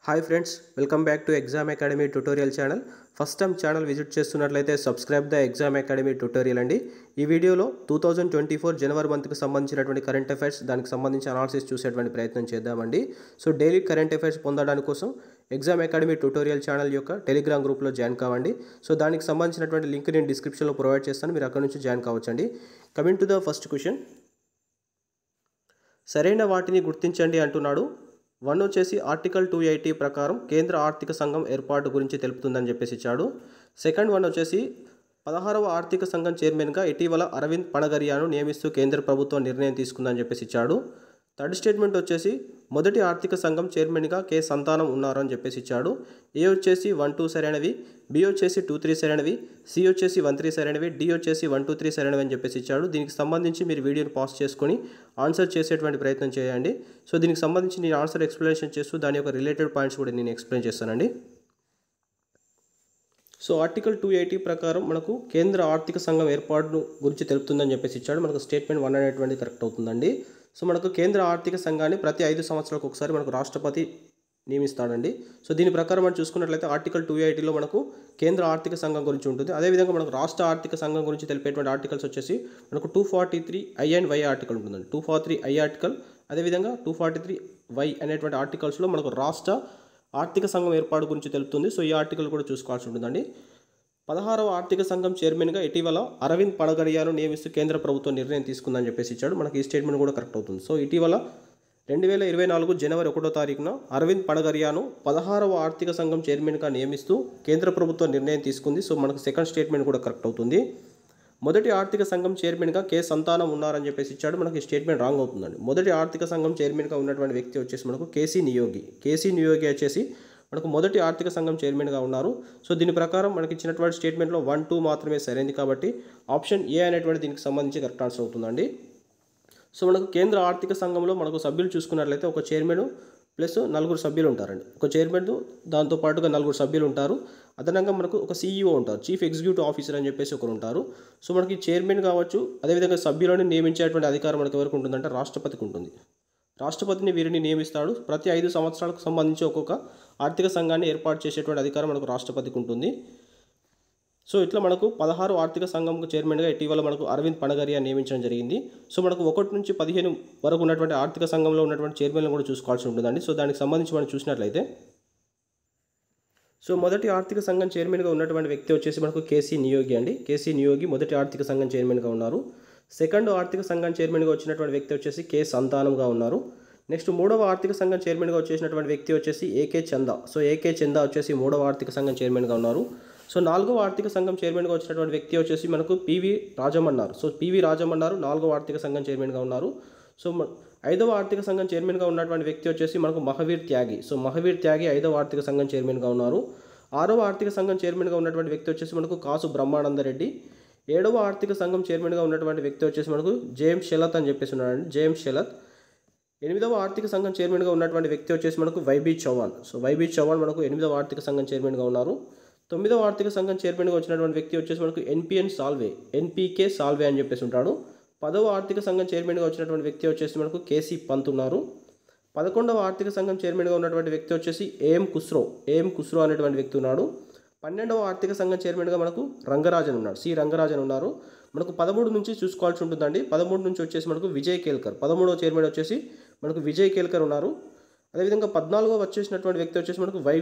Hi friends, welcome back to Exam Academy Tutorial channel. First time channel visit చేస్తున్నట్లయితే subscribe the Exam Academy Tutorial అండి. ఈ వీడియోలో 2024 జనవరి మంత్కి సంబంధించినటువంటి కరెంట్ అఫైర్స్, దానికి సంబంధించి అనాలిసిస్ చూసేటువంటి ప్రయత్నం చేద్దామండి. సో డైలీ కరెంట్ అఫైర్స్ పొందడానికి కోసం ఎగ్జామ్ అకాడమీ ట్యుటోరియల్ ఛానల్ యొక్క టెలిగ్రామ్ గ్రూప్లో జాయిన్ కావండి. సో దానికి సంబంధించినటువంటి లింక్ నేను డిస్క్రిప్షన్లో ప్రొవైడ్ చేస్తాను, మీరు అక్కడ నుంచి జాయిన్ కావచ్చండి. Coming to the first question, సరైన వాటిని గుర్తించండి అంటున్నాడు. 1 వచ్చేసి ఆర్టికల్ 280 ప్రకారం కేంద్ర ఆర్థిక సంఘం ఏర్పాటు గురించి తెలుపుతుందని చెప్పేసి ఇచ్చాడు. సెకండ్ వన్ వచ్చేసి 16వ ఆర్థిక సంఘం చైర్మన్గా ఇటీవల అరవింద్ పనగరియాను నియమిస్తూ కేంద్ర ప్రభుత్వం నిర్ణయం తీసుకుందని చెప్పేసి ఇచ్చాడు. థర్డ్ స్టేట్మెంట్ వచ్చేసి మొదటి ఆర్థిక సంఘం చైర్మన్గా కె సంతానం ఉన్నారు అని చెప్పేసి ఇచ్చాడు. ఏ వచ్చేసి 1, 2 సరైనవి, బి వచ్చేసి 2, 3 సరైనవి, సి వచ్చేసి 1, 3 సరైనవి, డి వచ్చేసి 1, 2, 3 సరైనవి అని చెప్పేసి ఇచ్చాడు. దీనికి సంబంధించి మీరు వీడియోని పాస్ చేసుకొని ఆన్సర్ చేసేటువంటి ప్రయత్నం చేయండి. సో దీనికి సంబంధించి నేను ఆన్సర్ ఎక్స్ప్లెనేషన్ చేస్తూ దాని యొక్క రిలేటెడ్ పాయింట్స్ కూడా నేను ఎక్స్ప్లెయిన్ చేస్తానండి. సో ఆర్టికల్ 280 ప్రకారం మనకు కేంద్ర ఆర్థిక సంఘం ఏర్పాటును గురించి తెలుపుతుందని చెప్పేసి ఇచ్చాడు. మనకు స్టేట్మెంట్ 1 అనేటువంటిది కరెక్ట్ అవుతుందండి. సో మనకు కేంద్ర ఆర్థిక సంఘాన్ని ప్రతి 5 సంవత్సరాలకు ఒకసారి మనకు రాష్ట్రపతి నియమిస్తాడండి. సో దీని ప్రకారం మనం చూసుకున్నట్లయితే ఆర్టికల్ 280లో మనకు కేంద్ర ఆర్థిక సంఘం గురించి ఉంటుంది. అదేవిధంగా మనకు రాష్ట్ర ఆర్థిక సంఘం గురించి తెలిపేటువంటి ఆర్టికల్స్ వచ్చేసి మనకు 243 I అండ్ Y ఆర్టికల్ ఉంటుందండి. 243 I ఆర్టికల్, అదేవిధంగా 243 Y అనేటువంటి ఆర్టికల్స్లో మనకు రాష్ట్ర ఆర్థిక సంఘం ఏర్పాటు గురించి తెలుపుతుంది. సో ఈ ఆర్టికల్ కూడా చూసుకోవాల్సి ఉంటుందండి. 16వ ఆర్థిక సంఘం చైర్మన్గా ఇటీవల అరవింద్ పనగరియాను నియమిస్తూ కేంద్ర ప్రభుత్వం నిర్ణయం తీసుకుందని చెప్పేసి ఇచ్చాడు. మనకి ఈ స్టేట్మెంట్ కూడా కరెక్ట్ అవుతుంది. సో ఇటీవల 2024 జనవరి 1వ తారీఖున అరవింద్ పనగరియాను 16వ ఆర్థిక సంఘం చైర్మన్గా నియమిస్తూ కేంద్ర ప్రభుత్వం నిర్ణయం తీసుకుంది. సో మనకు సెకండ్ స్టేట్మెంట్ కూడా కరెక్ట్ అవుతుంది. మొదటి ఆర్థిక సంఘం చైర్మన్గా కె సంతానం ఉన్నారని చెప్పేసి ఇచ్చాడు. మనకి ఈ స్టేట్మెంట్ రాంగ్ అవుతుందండి. మొదటి ఆర్థిక సంఘం చైర్మన్గా ఉన్నటువంటి వ్యక్తి వచ్చేసి మనకు కేసీ నియోగి వచ్చేసి మనకు మొదటి ఆర్థిక సంఘం చైర్మన్గా ఉన్నారు. సో దీని ప్రకారం మనకి ఇచ్చినటువంటి స్టేట్మెంట్లో 1, 2 మాత్రమే సరైనది కాబట్టి ఆప్షన్ ఏ అనేటువంటి దీనికి సంబంధించి కరెక్ట్ ఆన్సర్ అవుతుందండి. సో మనకు కేంద్ర ఆర్థిక సంఘంలో మనకు సభ్యులు చూసుకున్నట్లయితే ఒక చైర్మన్ ప్లస్ 4 సభ్యులు ఉంటారండి. ఒక చైర్మన్ దాంతో పాటుగా 4 సభ్యులు ఉంటారు. అదనంగా మనకు ఒక CEO ఉంటారు, చీఫ్ ఎగ్జిక్యూటివ్ ఆఫీసర్ అని చెప్పేసి ఒకరు ఉంటారు. సో మనకి చైర్మన్ కావచ్చు, అదేవిధంగా సభ్యులను నియమించేటువంటి అధికారం మనకు ఎవరికి ఉంటుందంటే రాష్ట్రపతికి ఉంటుంది. రాష్ట్రపతిని వీరిని నియమిస్తాడు. ప్రతి 5 సంవత్సరాలకు సంబంధించి ఒక్కొక్క ఆర్థిక సంఘాన్ని ఏర్పాటు చేసేటువంటి అధికారం మనకు రాష్ట్రపతికి ఉంటుంది. సో ఇట్లా మనకు 16 ఆర్థిక సంఘంకు చైర్మన్గా ఇటీవల మనకు అరవింద్ పనగరియా నియమించడం జరిగింది. సో మనకు 1 నుంచి 15 వరకు ఉన్నటువంటి ఆర్థిక సంఘంలో ఉన్నటువంటి చైర్మన్లను కూడా చూసుకోవాల్సి ఉంటుందండి. సో దానికి సంబంధించి మనం చూసినట్లయితే సో మొదటి ఆర్థిక సంఘం చైర్మన్గా ఉన్నటువంటి వ్యక్తి వచ్చేసి మనకు కేసీ నియోగి మొదటి ఆర్థిక సంఘం చైర్మన్గా ఉన్నారు. సెకండ్ ఆర్థిక సంఘం చైర్మన్గా వచ్చినటువంటి వ్యక్తి వచ్చేసి కె సంతానంగా ఉన్నారు. నెక్స్ట్ 3వ ఆర్థిక సంఘం చైర్మన్గా వచ్చేసినటువంటి వ్యక్తి వచ్చేసి ఏకే చందా. సో ఏకే చందా వచ్చేసి 3వ ఆర్థిక సంఘం చైర్మన్గా ఉన్నారు. సో 4వ ఆర్థిక సంఘం చైర్మన్గా వచ్చినటువంటి వ్యక్తి వచ్చేసి మనకు PV Rajamannar. So PV Rajamannar 4వ ఆర్థిక సంఘం చైర్మన్గా ఉన్నారు. సో 5వ ఆర్థిక సంఘం చైర్మన్గా ఉన్నటువంటి వ్యక్తి వచ్చేసి మనకు మహావీర్ త్యాగి. సో మహావీర్ త్యాగి 5వ ఆర్థిక సంఘం చైర్మన్గా ఉన్నారు. 6వ ఆర్థిక సంఘం చైర్మన్గా ఉన్నటువంటి వ్యక్తి వచ్చేసి మనకు కాసు బ్రహ్మానందరెడ్డి. 7వ ఆర్థిక సంఘం చైర్మన్గా ఉన్నటువంటి వ్యక్తి వచ్చేసి మనకు జేఎం షెలత్ అని చెప్పేసి ఉన్నాడండి, జేఎం షెలత్. 8వ ఆర్థిక సంఘం చైర్మన్గా ఉన్నటువంటి వ్యక్తి వచ్చేసి మనకు YB Chauhan. So YB Chauhan మనకు 8వ ఆర్థిక సంఘం చైర్మన్గా ఉన్నారు. 9వ ఆర్థిక సంఘం చైర్మన్గా వచ్చినటువంటి వ్యక్తి వచ్చేసి మనకు ఎన్పీకే సాల్వే అని చెప్పేసి ఉంటాడు. 10వ ఆర్థిక సంఘం చైర్మన్గా వచ్చినటువంటి వ్యక్తి వచ్చేసి మనకు కేసీ పంత్ ఉన్నారు. 11వ ఆర్థిక సంఘం చైర్మన్గా ఉన్నటువంటి వ్యక్తి వచ్చేసి ఏఎం కుస్రో అనేటువంటి వ్యక్తి ఉన్నాడు. 12వ ఆర్థిక సంఘం చైర్మన్గా మనకు రంగరాజన్ ఉన్నాడు, సి రంగరాజన్ ఉన్నారు. మనకు 13 నుంచి చూసుకోవాల్సి ఉంటుందండి. 13 నుంచి వచ్చేసి మనకు విజయ్ కేల్కర్, 13వ చైర్మన్ వచ్చేసి మనకు విజయ్ కేల్కర్ ఉన్నారు. అదేవిధంగా 14వ వచ్చేసినటువంటి వ్యక్తి వచ్చేసి మనకు వై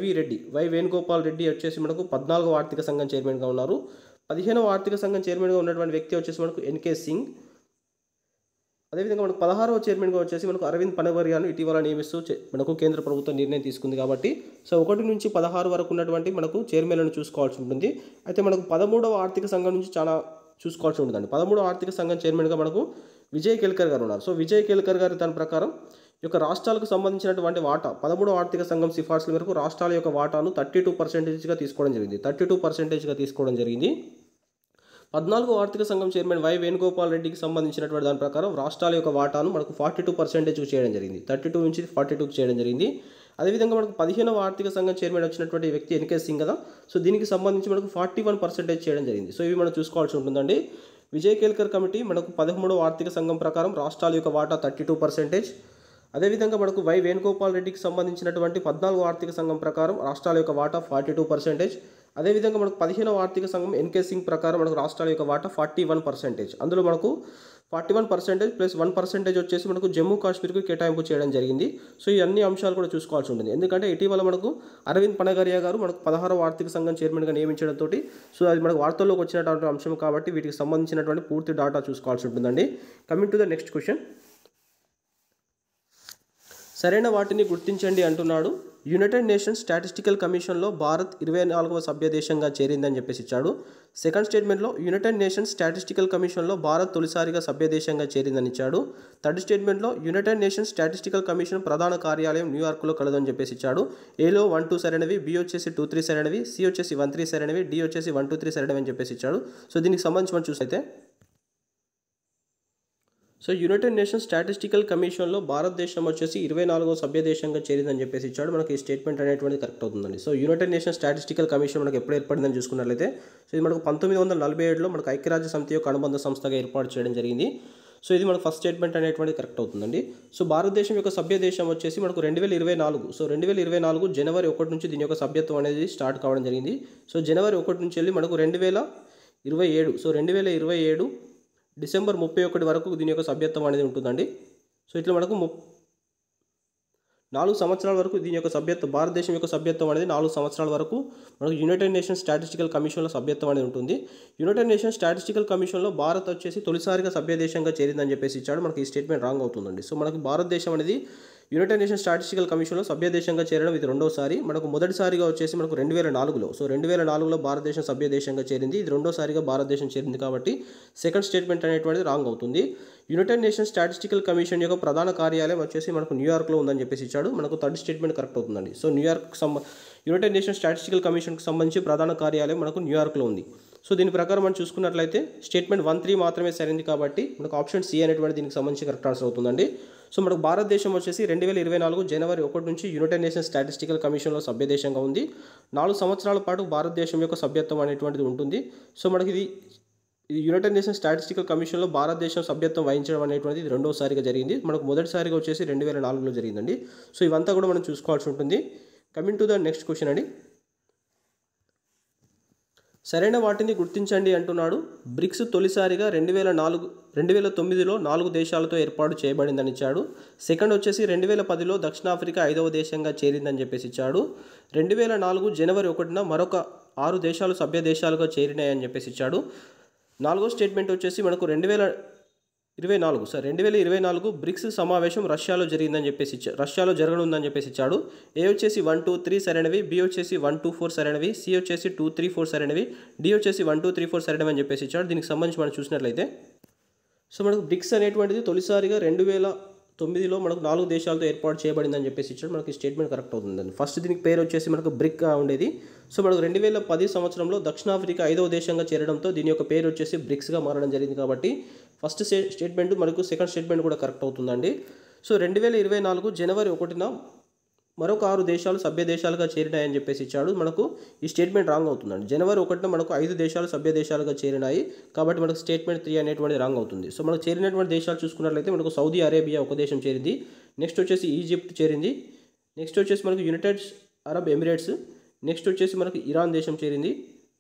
వేణుగోపాల్ రెడ్డి వచ్చేసి మనకు 14వ ఆర్థిక సంఘం చైర్మన్గా ఉన్నారు. 15వ ఆర్థిక సంఘం చైర్మన్గా ఉన్నటువంటి వ్యక్తి వచ్చేసి మనకు ఎన్కే సింగ్. అదేవిధంగా మనకు 16వ చైర్మన్గా వచ్చేసి మనకు అరవింద్ పనగరియాను ఇటీవల నియమిస్తూ మనకు కేంద్ర ప్రభుత్వం నిర్ణయం తీసుకుంది కాబట్టి సో 1 నుంచి 16 వరకు ఉన్నటువంటి మనకు చైర్మన్లను చూసుకోవాల్సి ఉంటుంది. అయితే మనకు 13వ ఆర్థిక సంఘం నుంచి చాలా చూసుకోవాల్సి ఉంటుందండి. 13వ ఆర్థిక సంఘం చైర్మన్గా మనకు విజయ్ కేల్కర్ గారు ఉన్నారు. సో విజయ్ కేల్కర్ గారు దాని ప్రకారం ఈ యొక్క రాష్ట్రాలకు సంబంధించినటువంటి వాటా 13వ ఆర్థిక సంఘం సిఫార్సుల మేరకు రాష్ట్రాల యొక్క వాటాను 32%గా తీసుకోవడం జరిగింది. 32%గా తీసుకోవడం జరిగింది. 14వ ఆర్థిక సంఘం చైర్మన్ వై వేణుగోపాల్ రెడ్డికి సంబంధించినటువంటి దాని ప్రకారం రాష్ట్రాల యొక్క వాటాను మనకు 42% చేయడం జరిగింది. 32 నుంచి 42 చేయడం జరిగింది. అదేవిధంగా మనకు 15వ ఆర్థిక సంఘం చైర్మన్ వచ్చినటువంటి వ్యక్తి ఎన్కే సింగ్ కదా. సో దీనికి సంబంధించి మనకు 41% చేయడం జరిగింది. సో ఇవి మనం చూసుకోవాల్సి ఉంటుందండి. విజయ్ కేల్కర్ కమిటీ మనకు 13వ ఆర్థిక సంఘం ప్రకారం రాష్ట్రాల యొక్క వాటా 32%, అదేవిధంగా మనకు వై వేణుగోపాల్ రెడ్డికి సంబంధించినటువంటి 14వ ఆర్థిక సంఘం ప్రకారం రాష్ట్రాల యొక్క వాటా 42%. అదేవిధంగా మనకు 15వ ఆర్థిక సంఘం ఎన్కే సింగ్ ప్రకారం మనకు రాష్ట్రాల యొక్క వాటా 41%. అందులో మనకు 41% ప్లస్ 1% వచ్చేసి మనకు జమ్మూ కాశ్మీర్కు కేటాయింపు చేయడం జరిగింది. సో ఈ అన్ని అంశాలు కూడా చూసుకోవాల్సి ఉంటుంది. ఎందుకంటే ఇటీవల మనకు అరవింద్ పనగరియా గారు మనకు 16వ ఆర్థిక సంఘం చైర్మన్గా నియమించడంతో సో అది మనకు వార్తల్లోకి వచ్చినటువంటి అంశం కాబట్టి వీటికి సంబంధించినటువంటి పూర్తి డేటా చూసుకోవాల్సి ఉంటుందండి. Coming to the next question. సరైన వాటిని గుర్తించండి అంటున్నాడు. యునైటెడ్ నేషన్స్ స్టాటిస్టికల్ కమిషన్లో భారత్ 24వ సభ్య దేశంగా చేరిందని చెప్పేసి ఇచ్చాడు. సెకండ్ స్టేట్మెంట్లో యునైటెడ్ నేషన్స్ స్టాటిస్టికల్ కమిషన్లో భారత్ తొలిసారిగా సభ్య దేశంగా చేరిందని ఇచ్చాడు. థర్డ్ స్టేట్మెంట్లో యునైటెడ్ నేషన్స్ స్టాటిస్టికల్ కమిషన్ ప్రధాన కార్యాలయం న్యూయార్క్లో కలదని చెప్పేసి ఇచ్చాడు. ఏలో 1, 2 సరైనవి, బి వచ్చేసి 2, 3 సరైనవి, సి వచ్చేసి 1, 3 సరైనవి, డి వచ్చేసి 1, 2, 3 సరైనవి అని చెప్పేసి ఇచ్చాడు. సో దీనికి సంబంధించి మనం చూసైతే సో యునైటెడ్ నేషన్స్ స్టాటిస్టికల్ కమిషన్లో భారతదేశం వచ్చేసి 24వ సభ్య దేశంగా చేరిందని చెప్పేసి ఇచ్చాడు. మనకి ఈ స్టేట్మెంట్ అనేటువంటిది కరెక్ట్ అవుతుందండి. So United Nations Statistical commission మనకు ఎప్పుడు ఏర్పడిందని చూసుకున్నట్లయితే సో ఇది మనకు 1947లో మనకు ఐక్యరాజ్య సమితి యొక్క అనుబంధ సంస్థగా ఏర్పాటు చేయడం జరిగింది. సో ఇది మనకు ఫస్ట్ స్టేట్మెంట్ అనేటువంటిది కరెక్ట్ అవుతుందండి. సో భారతదేశం యొక్క సభ్య దేశం వచ్చేసి మనకు 2024 సో 2024 జనవరి 1 నుంచి దీని యొక్క సభ్యత్వం అనేది స్టార్ట్ కావడం జరిగింది. సో జనవరి 1 నుంచి వెళ్ళి మనకు 2027 సో 2027 డిసెంబర్ 31 వరకు దీని యొక్క సభ్యత్వం అనేది ఉంటుందండి. సో ఇట్లా మనకు 4 సంవత్సరాల వరకు దీని యొక్క సభ్యత్వం భారతదేశం యొక్క సభ్యత్వం అనేది 4 సంవత్సరాల వరకు మనకు యునైటెడ్ నేషన్స్ స్టాటిస్టికల్ కమిషన్లో సభ్యత్వం అనేది ఉంటుంది. యునైటెడ్ నేషన్స్ స్టాటిస్టికల్ కమిషన్లో భారత్ వచ్చేసి తొలిసారిగా సభ్య దేశంగా చేరిందని చెప్పేసి ఇచ్చాడు. మనకి ఈ స్టేట్మెంట్ రాంగ్ అవుతుందండి. సో మనకి భారతదేశం అనేది యునైటెడ్ నేషన్స్ స్టాటిస్టికల్ కమిషన్లో సభ్య దేశంగా చేరడం ఇది రెండోసారి. మనకు మొదటిసారిగా వచ్చేసి మనకు 2004లో సో 2004లో భారతదేశం సభ్య దేశంగా చేరింది. ఇది రెండోసారిగా భారతదేశం చేరింది కాబట్టి సెకండ్ స్టేట్మెంట్ అనేటువంటిది రాంగ్ అవుతుంది. యునైటెడ్ నేషన్స్ స్టాటిస్టికల్ కమిషన్ యొక్క ప్రధాన కార్యాలయం వచ్చేసి మనకు న్యూయార్క్లో ఉందని చెప్పేసి ఇచ్చాడు. మనకు థర్డ్ స్టేట్మెంట్ కరెక్ట్ అవుతుందండి. సో యునైటెడ్ నేషన్స్ స్టాటిస్టికల్ కమిషన్కి సంబంధించి ప్రధాన కార్యాలయం మనకు న్యూయార్క్లో ఉంది. సో దీని ప్రకారం మనం చూసుకున్నట్లయితే స్టేట్మెంట్ 1, 3 మాత్రమే సరైనది కాబట్టి మనకు ఆప్షన్ సి అనేటువంటి దీనికి సంబంధించి కరెక్ట్ ఆన్సర్ అవుతుందండి. సో మనకు భారతదేశం వచ్చేసి 2024 జనవరి 1 నుంచి యునైటెడ్ నేషన్స్ స్టాటిస్టికల్ కమిషన్లో సభ్య దేశంగా ఉంది. 4 సంవత్సరాల పాటు భారతదేశం యొక్క సభ్యత్వం అనేటువంటిది ఉంటుంది. సో మనకి ఇది యునైటెడ్ నేషన్స్ స్టాటిస్టికల్ కమిషన్లో భారతదేశం సభ్యత్వం వహించడం అనేటువంటిది ఇది రెండోసారిగా జరిగింది. మనకు మొదటిసారిగా వచ్చేసి 2004లో జరిగిందండి. సో ఇవంతా కూడా మనం చూసుకోవాల్సి ఉంటుంది. Coming to the next question అండి. సరైన వాటిని గుర్తించండి అంటున్నాడు. బ్రిక్స్ తొలిసారిగా 2009లో 4 దేశాలతో ఏర్పాటు చేయబడిందని ఇచ్చాడు. సెకండ్ వచ్చేసి 2010లో దక్షిణాఫ్రికా 5వ దేశంగా చేరిందని చెప్పేసి ఇచ్చాడు. 2004 జనవరి 1న మరొక 6 దేశాలు సభ్య దేశాలుగా చేరినాయని చెప్పేసి ఇచ్చాడు. 4వ స్టేట్మెంట్ వచ్చేసి మనకు 2024 బ్రిక్స్ సమావేశం రష్యాలో జరిగిందని చెప్పేసి రష్యాలో జరగనుందని చెప్పేసి ఇచ్చాడు. ఏ వచ్చేసి 1, 2, 3 సరైనవి, బి వచ్చేసి 1, 2, 4 సరైనవి, సి వచ్చేసి 2, 3, 4 సరైనవి, డి వచ్చేసి 1, 2, 3, 4 సరైనవి అని చెప్పేసి ఇచ్చాడు. దీనికి సంబంధించి మనం చూసినట్లయితే సో మనకు బ్రిక్స్ అనేటువంటిది తొలిసారిగా 2009లో మనకు 4 దేశాలతో ఏర్పాటు చేయబడిందని చెప్పేసి ఇచ్చాడు. మనకి స్టేట్మెంట్ కరెక్ట్ అవుతుందండి. ఫస్ట్ దీనికి పేరు వచ్చేసి మనకు బ్రిక్గా ఉండేది. సో మనకు 2010 సంవత్సరంలో దక్షిణాఫ్రికా 5వ దేశంగా చేరడంతో దీని యొక్క పేరు వచ్చేసి బ్రిక్స్గా మారడం జరిగింది కాబట్టి ఫస్ట్ స్టేట్మెంట్ మనకు సెకండ్ స్టేట్మెంట్ కూడా కరెక్ట్ అవుతుందండి. సో 2024 జనవరి 1న మరొక 6 దేశాలు సభ్య దేశాలుగా చేరినాయని చెప్పేసి ఇచ్చాడు. మనకు ఈ స్టేట్మెంట్ రాంగ్ అవుతుందండి. జనవరి 1న మనకు 5 దేశాలు సభ్య దేశాలుగా చేరినాయి కాబట్టి మనకు స్టేట్మెంట్ 3 అనేటువంటిది రాంగ్ అవుతుంది. సో మనకు చేరినటువంటి దేశాలు చూసుకున్నట్లయితే మనకు సౌదీ అరేబియా ఒక దేశం చేరింది, నెక్స్ట్ వచ్చేసి ఈజిప్ట్ చేరింది, నెక్స్ట్ వచ్చేసి మనకు యునైటెడ్ అరబ్ ఎమిరేట్స్, నెక్స్ట్ వచ్చేసి మనకు ఇరాన్ దేశం చేరింది,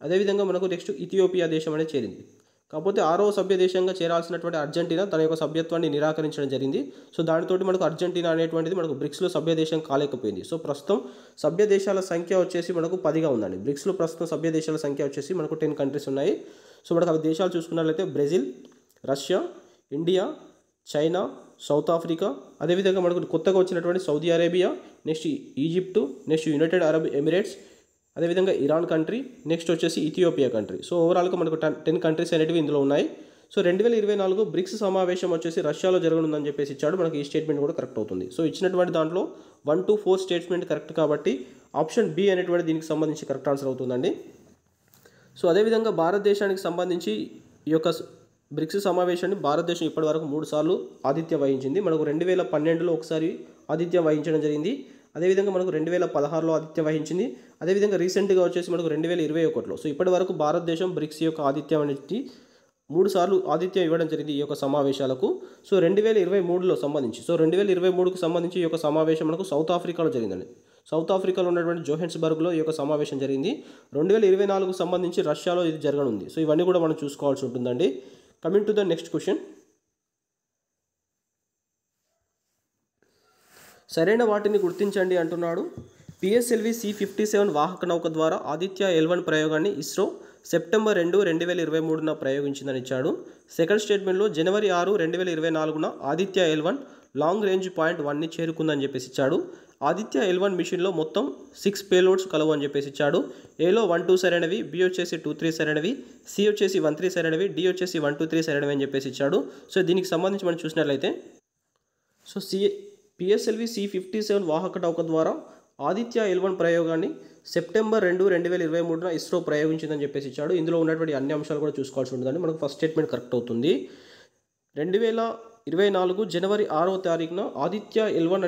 అదేవిధంగా మనకు నెక్స్ట్ ఇథియోపియా దేశం అనేది చేరింది. కాకపోతే 6వ సభ్య దేశంగా చేరాల్సినటువంటి అర్జెంటీనా తన యొక్క సభ్యత్వాన్ని నిరాకరించడం జరిగింది. సో దానితోటి మనకు అర్జెంటీనా అనేటువంటిది మనకు బ్రిక్స్లో సభ్య దేశం కాలేకపోయింది. సో ప్రస్తుతం సభ్య దేశాల సంఖ్య వచ్చేసి మనకు 10గా ఉందండి. బ్రిక్స్లో ప్రస్తుతం సభ్య దేశాల సంఖ్య వచ్చేసి మనకు 10 కంట్రీస్ ఉన్నాయి. సో మనకు అవి దేశాలు చూసుకున్నట్లయితే Brazil, Russia, India, China, south Africa, అదేవిధంగా మనకు కొత్తగా వచ్చినటువంటి Saudi Arabia, next Egypt, next United Arab Emirates, అదేవిధంగా ఇరాన్ కంట్రీ, నెక్స్ట్ వచ్చేసి ఇథియోపియా కంట్రీ. సో ఓవరాల్గా మనకు 10 కంట్రీస్ అనేటివి ఇందులో ఉన్నాయి. సో 2024 బ్రిక్స్ సమావేశం వచ్చేసి రష్యాలో జరగనుందని చెప్పేసి ఇచ్చాడు. మనకి ఈ స్టేట్మెంట్ కూడా కరెక్ట్ అవుతుంది. సో ఇచ్చినటువంటి దాంట్లో 1, 2, 4 స్టేట్మెంట్ కరెక్ట్ కాబట్టి ఆప్షన్ బి అనేటువంటి దీనికి సంబంధించి కరెక్ట్ ఆన్సర్ అవుతుందండి. సో అదేవిధంగా భారతదేశానికి సంబంధించి ఈ యొక్క బ్రిక్స్ సమావేశాన్ని భారతదేశం ఇప్పటివరకు 3 సార్లు ఆతిథ్యం వహించింది. మనకు 2012లో ఒకసారి ఆతిథ్యం వహించడం జరిగింది, అదేవిధంగా మనకు 2016లో ఆతిథ్యం వహించింది, అదేవిధంగా రీసెంట్గా వచ్చేసి మనకు 2021లో. సో ఇప్పటి వరకు భారతదేశం బ్రిక్స్ యొక్క ఆతిథ్యం అనేది 3 సార్లు ఆతిథ్యం ఇవ్వడం జరిగింది ఈ యొక్క సమావేశాలకు. సో 2023లో సంబంధించి, సో 2023కు సంబంధించి ఈ యొక్క సమావేశం మనకు సౌత్ ఆఫ్రికాలో జరిగిందండి. సౌత్ ఆఫ్రికాలో ఉన్నటువంటి జోహెన్స్బర్గ్లో ఈ యొక్క సమావేశం జరిగింది. 2024కు సంబంధించి రష్యాలో ఇది జరగనుంది. సో ఇవన్నీ కూడా మనం చూసుకోవాల్సి ఉంటుందండి. Coming to the next question. సరైన వాటిని గుర్తించండి అంటున్నాడు. పిఎస్ఎల్వి C-57 వాహక నౌక ద్వారా ఆదిత్య L1 ప్రయోగాన్ని ఇస్రో సెప్టెంబర్ 2, 2023న ప్రయోగించిందని ఇచ్చాడు. సెకండ్ స్టేట్మెంట్లో జనవరి 6, 2024న Aditya L1 long range point 1ని చేరుకుందని చెప్పేసి ఇచ్చాడు. ఆదిత్య L1 మిషన్లో మొత్తం 6 పేలోడ్స్ కలవు అని చెప్పేసి ఇచ్చాడు. ఏలో 1, 2 సరైనవి, బి వచ్చేసి 2, 3 సరైనవి, సి వచ్చేసి 1, 3 సరైనవి, డి వచ్చేసి 1, 2, 3 సరైనవి అని చెప్పేసి ఇచ్చాడు. సో దీనికి సంబంధించి మనం చూసినట్లయితే సో పిఎస్ఎల్వి C-57 వాహక నౌక ద్వారా ఆదిత్య L1 ప్రయోగాన్ని సెప్టెంబర్ 2, 2023న ఇస్రో ప్రయోగించిందని చెప్పేసి ఇచ్చాడు. ఇందులో ఉన్నటువంటి అన్ని అంశాలు కూడా చూసుకోవాల్సి ఉంటుందండి. మనకు ఫస్ట్ స్టేట్మెంట్ కరెక్ట్ అవుతుంది. 2024 జనవరి 6వ తారీఖున ఆదిత్య L1